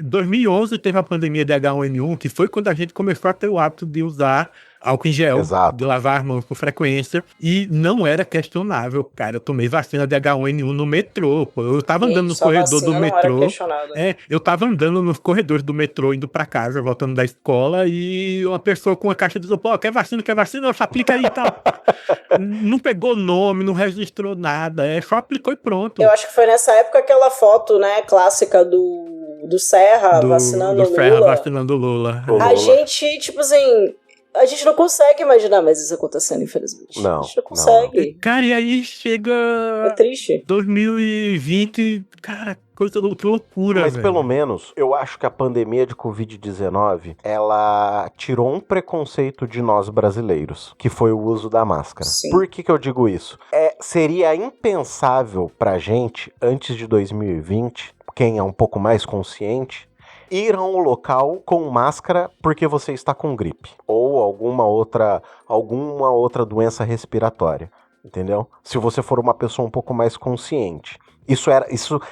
2011 teve a pandemia de H1N1, que foi quando a gente começou a ter o hábito de usar álcool em gel, de lavar as mãos com frequência, e não era questionável, cara. Eu tomei vacina de H1N1 no metrô, pô. Eu tava andando no corredor do metrô. Eu tava andando nos corredores do metrô, indo pra casa, voltando da escola, e uma pessoa com uma caixa de isopor, quer vacina? Só aplica aí e tal. Não pegou nome, não registrou nada, só aplicou e pronto. Eu acho que foi nessa época aquela foto, né, clássica do Serra vacinando o Lula. Serra vacinando o Lula. A gente, tipo assim, a gente não consegue imaginar mais isso acontecendo, infelizmente. Não. A gente não consegue. Não. Cara, e aí chega... É triste. 2020, cara, coisa de loucura, Mas velho. pelo menos, eu acho que a pandemia de Covid-19, ela tirou um preconceito de nós brasileiros, que foi o uso da máscara. Sim. Por que eu digo isso? Seria impensável pra gente, antes de 2020, quem é um pouco mais consciente, ir a um local com máscara porque você está com gripe ou alguma outra doença respiratória, entendeu? Se você for uma pessoa um pouco mais consciente. Isso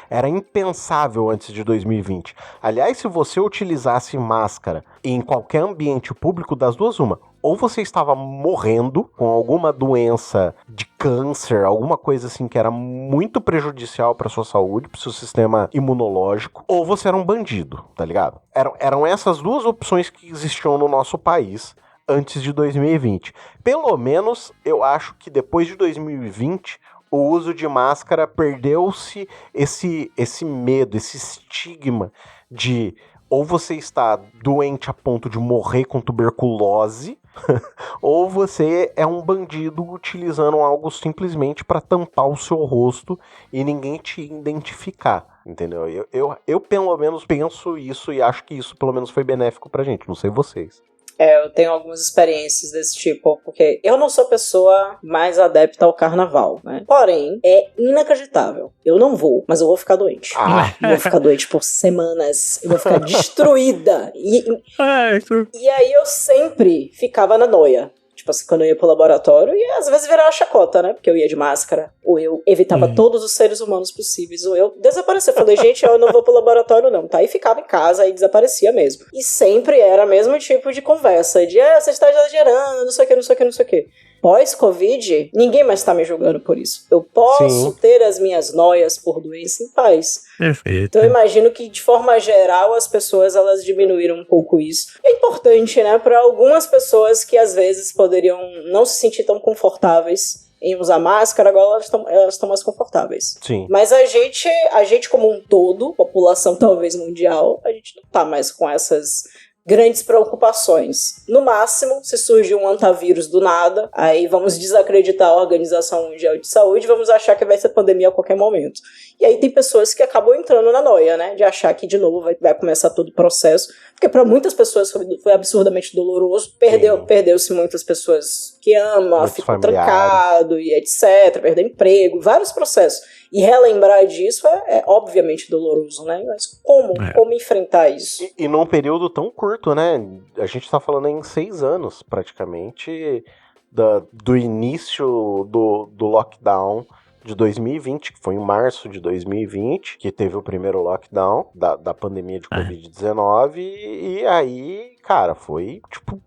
era impensável antes de 2020. Aliás, se você utilizasse máscara em qualquer ambiente público, das duas, uma. Ou você estava morrendo com alguma doença de câncer, alguma coisa assim que era muito prejudicial para sua saúde, para o seu sistema imunológico, ou você era um bandido, tá ligado? Eram essas duas opções que existiam no nosso país antes de 2020. Pelo menos, eu acho que depois de 2020... o uso de máscara perdeu-se esse medo, esse estigma de ou você está doente a ponto de morrer com tuberculose, ou você é um bandido utilizando algo simplesmente para tampar o seu rosto e ninguém te identificar, entendeu? Eu pelo menos penso isso e acho que isso pelo menos foi benéfico pra gente, não sei vocês. Eu tenho algumas experiências desse tipo, porque eu não sou a pessoa mais adepta ao carnaval, né? Porém, é inacreditável. Eu não vou, mas eu vou ficar doente. Eu vou ficar doente por semanas. Eu vou ficar destruída. E aí eu sempre ficava na noia. Tipo assim, quando eu ia pro laboratório, e às vezes virava chacota, né? Porque eu ia de máscara, ou eu evitava todos os seres humanos possíveis, ou eu desaparecia. Falei, gente, eu não vou pro laboratório não, tá? E ficava em casa, e desaparecia mesmo. E sempre era o mesmo tipo de conversa, de, você está exagerando, não sei o que, não sei o que, não sei o que. Pós-Covid, ninguém mais tá me julgando por isso. Eu posso ter as minhas noias por doença em paz. Perfeito. Então eu imagino que, de forma geral, as pessoas, elas diminuíram um pouco isso. É importante, né, para algumas pessoas que, às vezes, poderiam não se sentir tão confortáveis em usar máscara, agora elas estão mais confortáveis. Sim. Mas a gente como um todo, população talvez mundial, a gente não tá mais com essas grandes preocupações. No máximo, se surgir um antavírus do nada, aí vamos desacreditar a Organização Mundial de Saúde e vamos achar que vai ser pandemia a qualquer momento. E aí tem pessoas que acabam entrando na noia, né? De achar que de novo vai começar todo o processo. Porque para muitas pessoas foi absurdamente doloroso. Perdeu-se muitas pessoas que ama, ficou trancado e etc. Perdeu emprego, vários processos. E relembrar disso é obviamente doloroso, né? Mas como enfrentar isso? E num período tão curto, né? A gente tá falando em 6 anos, praticamente, do início do lockdown de 2020, que foi em março de 2020, que teve o primeiro lockdown da pandemia de Covid-19, e aí, cara, foi, tipo,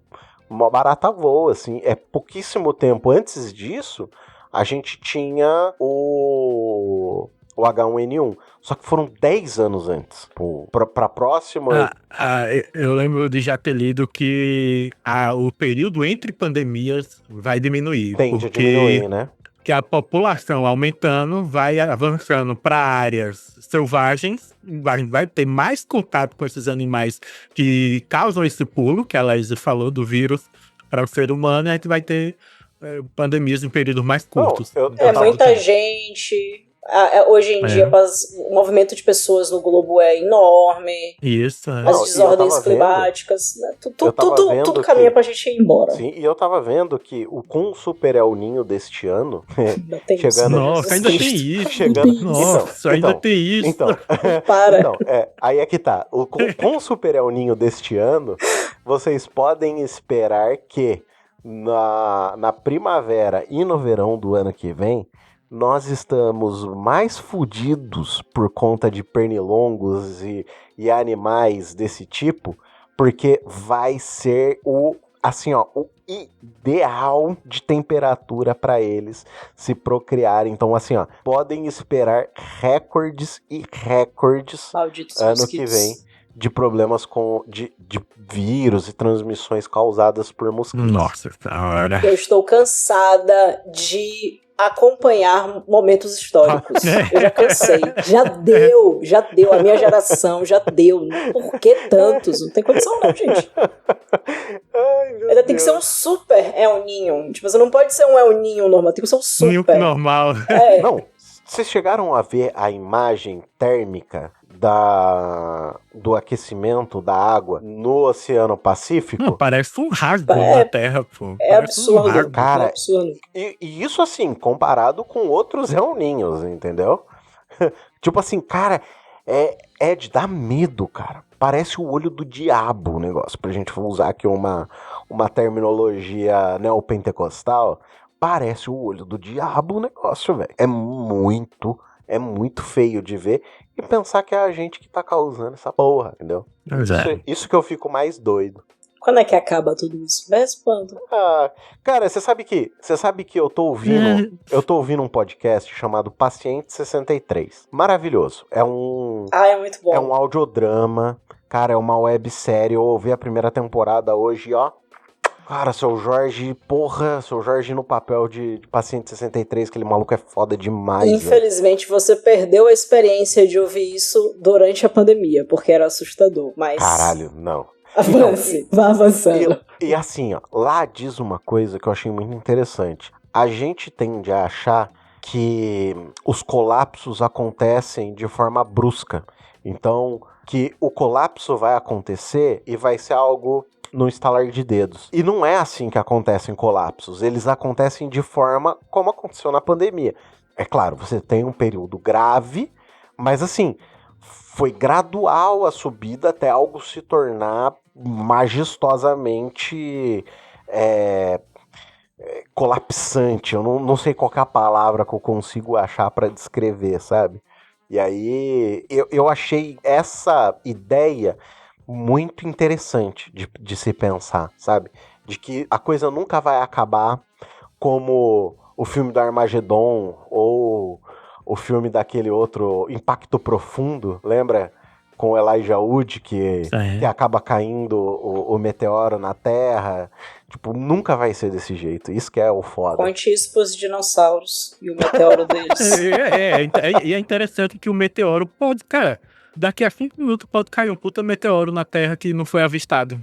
uma barata voa, assim. É pouquíssimo tempo antes disso, a gente tinha o H1N1. Só que foram 10 anos antes. Pra próxima... eu lembro de já ter lido que o período entre pandemias vai diminuir. Tende a diminuir, né? Que a população aumentando vai avançando para áreas selvagens, vai ter mais contato com esses animais que causam esse pulo, que a Laís falou, do vírus para o ser humano, e a gente vai ter pandemias em períodos mais curtos. Muita gente. Hoje em dia, o movimento de pessoas no globo é enorme. Isso. As desordens climáticas. Né? Tudo caminha pra gente ir embora. Sim, e eu tava vendo que com o Super El Ninho deste ano... chegando... Nossa, ainda tem isso. Nossa, ainda tem isso. Então, para. Então, aí é que tá. Com o Super El Ninho deste ano, vocês podem esperar que na primavera e no verão do ano que vem, nós estamos mais fudidos por conta de pernilongos e animais desse tipo, porque vai ser o ideal de temperatura para eles se procriarem. Então, assim, podem esperar recordes e recordes malditos ano mosquitos. Que vem de problemas de vírus e transmissões causadas por mosquitos. Nossa senhora. Eu estou cansada de acompanhar momentos históricos. Eu já cansei. Já deu. A minha geração já deu. Por que tantos? Não tem condição não, gente. Ainda tem que ser um super El Ninho. Tipo, você não pode ser um El Ninho normal, tem que ser um super. Normal. Não, vocês chegaram a ver a imagem térmica do aquecimento da água no Oceano Pacífico? Não, parece um rasgo na Terra, pô. É absurdo, cara. É absurdo. E isso, assim, comparado com outros El Ninhos, entendeu? Tipo assim, cara, Ed, dá medo, cara. Parece o olho do diabo o negócio, pra gente usar aqui uma terminologia neopentecostal. Parece o olho do diabo o negócio, velho. É muito É muito feio de ver e pensar que é a gente que tá causando essa porra, entendeu? Isso que eu fico mais doido. Quando é que acaba tudo isso? Me responda. Cara, você sabe que eu tô ouvindo um podcast chamado Paciente 63. Maravilhoso. É muito bom. É um audiodrama. Cara, é uma websérie. Eu ouvi a primeira temporada hoje, ó. Cara, seu Jorge no papel de Paciente 63, aquele maluco é foda demais. Infelizmente, você perdeu a experiência de ouvir isso durante a pandemia, porque era assustador, mas... Caralho, não. Avance, vá avançando. E assim, ó, lá diz uma coisa que eu achei muito interessante. A gente tende a achar que os colapsos acontecem de forma brusca. Então, que o colapso vai acontecer e vai ser algo no estalar de dedos. E não é assim que acontecem colapsos. Eles acontecem de forma como aconteceu na pandemia. É claro, você tem um período grave, mas assim, foi gradual a subida até algo se tornar majestosamente colapsante. Eu não sei qual é a palavra que eu consigo achar para descrever, sabe? E aí eu achei essa ideia muito interessante de se pensar, sabe? De que a coisa nunca vai acabar como o filme do Armagedon ou o filme daquele outro Impacto Profundo, lembra? Com o Elijah Wood, que acaba caindo o meteoro na Terra. Tipo, nunca vai ser desse jeito. Isso que é o foda. Conte isso pros dinossauros e o meteoro deles. E é interessante que o meteoro pode, cara... Daqui a 5 minutos pode cair um puta meteoro na Terra que não foi avistado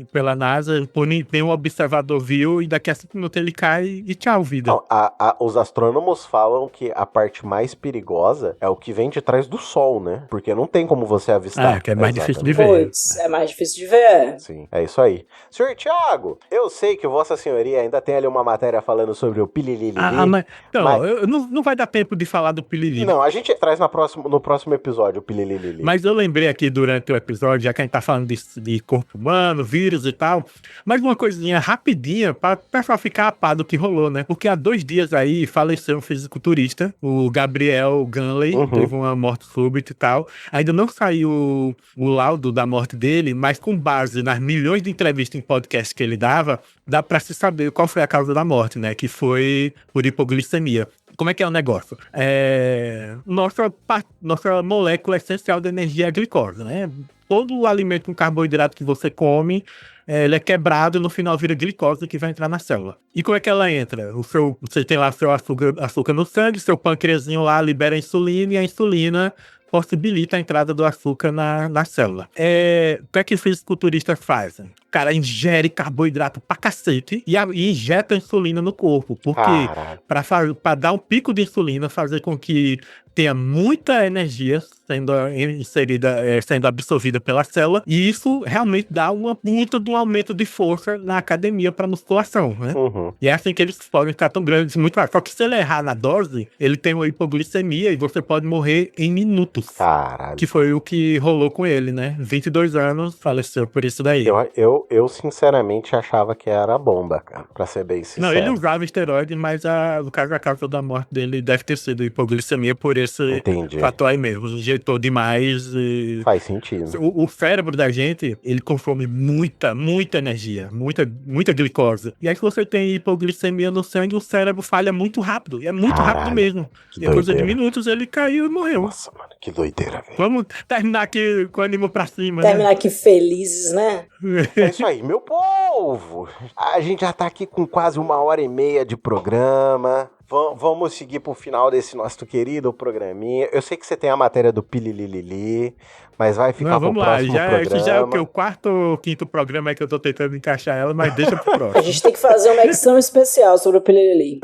pela NASA, por nenhum observador viu, e daqui a 5 minutos ele cai e tchau, vida. Não, os astrônomos falam que a parte mais perigosa é o que vem de trás do Sol, né? Porque não tem como você avistar. Que é mais difícil de ver. Puts, é mais difícil de ver. Sim, é isso aí. Senhor Thiago, eu sei que Vossa Senhoria ainda tem ali uma matéria falando sobre o Pililili. Mas não vai dar tempo de falar do Pililili. Não, a gente traz no próximo episódio o Pililili. Mas eu lembrei aqui durante o episódio, já que a gente tá falando de corpo humano, vírus e tal, mais uma coisinha rapidinha pra pessoal ficar a par do que rolou, né? Porque há 2 dias aí faleceu um fisiculturista, o Gabriel Ganley, teve uma morte súbita e tal. Ainda não saiu o laudo da morte dele, mas com base nas milhões de entrevistas em podcast que ele dá pra se saber qual foi a causa da morte, né? Que foi por hipoglicemia. Como é que é o negócio? Nossa molécula essencial de energia é a glicose, né? Todo o alimento com carboidrato que você come, ele é quebrado e no final vira glicose que vai entrar na célula. E como é que ela entra? Você tem lá seu açúcar no sangue, seu pâncreasinho lá libera a insulina e a insulina possibilita a entrada do açúcar na célula. O que é que os fisiculturistas fazem? O cara ingere carboidrato pra cacete e injeta insulina no corpo. Porque pra dar um pico de insulina, fazer com que tenha muita energia sendo inserida, sendo absorvida pela célula, e isso realmente dá um aumento de força na academia para musculação, né? E é assim que eles podem ficar tão grandes, muito mais. Só que se ele errar na dose, ele tem uma hipoglicemia e você pode morrer em minutos. Caralho. Que foi o que rolou com ele, né? 22 anos, faleceu por isso daí. Eu sinceramente achava que era bomba, cara, pra ser bem sincero. Não, ele usava esteroide, mas no caso, a causa da morte dele deve ter sido hipoglicemia por esse fator aí mesmo. Injetou demais e... Faz sentido. O cérebro da gente, ele consome muita energia, muita glicose. E aí, se você tem hipoglicemia no sangue, o cérebro falha muito rápido. E é muito rápido mesmo. Depois de minutos, ele caiu e morreu. Nossa, mano, que doideira, velho. Vamos terminar aqui com o ânimo pra cima, terminar aqui felizes, né? É isso aí, meu povo. A gente já tá aqui com quase 1h30 de programa. Vamos seguir pro final desse nosso querido programinha. Eu sei que você tem a matéria do Pililili, mas vai ficar pro próximo programa. Esse já é o 4º ou 5º programa que eu tô tentando encaixar ela, mas deixa pro próximo. A gente tem que fazer uma edição especial sobre o Pililili.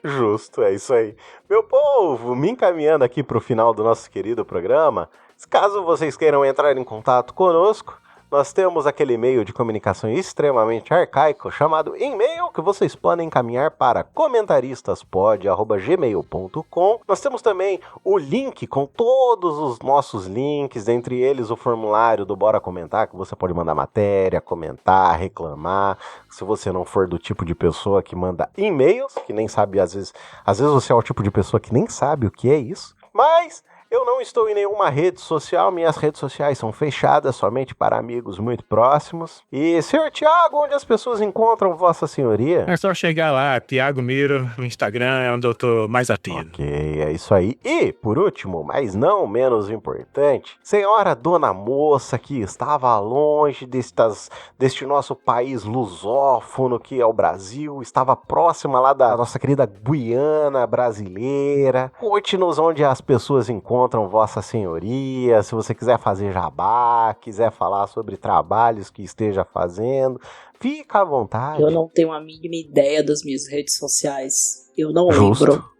Justo, é isso aí. Meu povo, me encaminhando aqui pro final do nosso querido programa, caso vocês queiram entrar em contato conosco, nós temos aquele meio de comunicação extremamente arcaico chamado e-mail, que vocês podem encaminhar para comentaristas.pod@gmail.com. Nós temos também o link com todos os nossos links, dentre eles o formulário do Bora Comentar, que você pode mandar matéria, comentar, reclamar. Se você não for do tipo de pessoa que manda e-mails, que nem sabe, às vezes você é o tipo de pessoa que nem sabe o que é isso, mas eu não estou em nenhuma rede social, minhas redes sociais são fechadas somente para amigos muito próximos. E, senhor Tiago, onde as pessoas encontram Vossa Senhoria? É só chegar lá, Tiago Miro, no Instagram, é onde eu tô mais ativo. Ok, é isso aí. E, por último, mas não menos importante, senhora Dona Moça, que estava longe deste nosso país lusófono que é o Brasil, estava próxima lá da nossa querida Guiana brasileira. Conte-nos onde as pessoas encontram Vossa Senhoria, se você quiser fazer jabá, quiser falar sobre trabalhos que esteja fazendo, fica à vontade. Eu não tenho a mínima ideia das minhas redes sociais. Eu não Justo. lembro.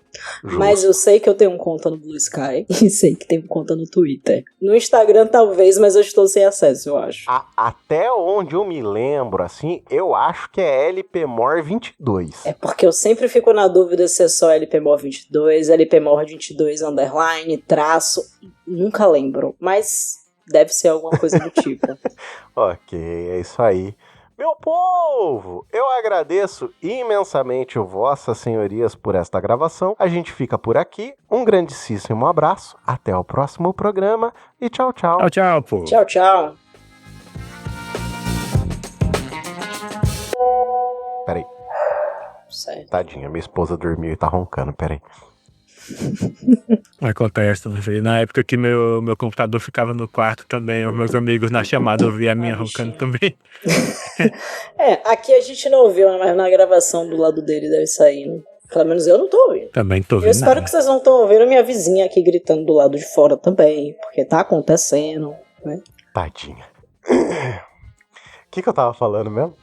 Mas eu sei que eu tenho conta no Blue Sky e sei que tenho conta no Twitter. No Instagram talvez, mas eu estou sem acesso, eu acho. Até onde eu me lembro, assim, eu acho que é LPMOR22. É porque eu sempre fico na dúvida se é só LPMOR22, LPMOR22 underline, traço, nunca lembro. Mas deve ser alguma coisa do tipo. Ok, é isso aí. Meu povo, eu agradeço imensamente Vossas Senhorias por esta gravação. A gente fica por aqui. Um grandíssimo abraço. Até o próximo programa. E tchau, tchau. Tchau, tchau, pô. Tchau, tchau. Peraí. Certo. Tadinha, minha esposa dormiu e tá roncando. Peraí. Acontece, na época que meu computador ficava no quarto também, os meus amigos na chamada ouviam a minha roncando também. Aqui a gente não ouviu, mas na gravação do lado dele deve sair, né? Pelo menos eu não tô ouvindo. Também tô ouvindo. Eu espero que vocês não estão ouvindo minha vizinha aqui gritando do lado de fora também, porque tá acontecendo, né? Tadinha. O que eu tava falando mesmo?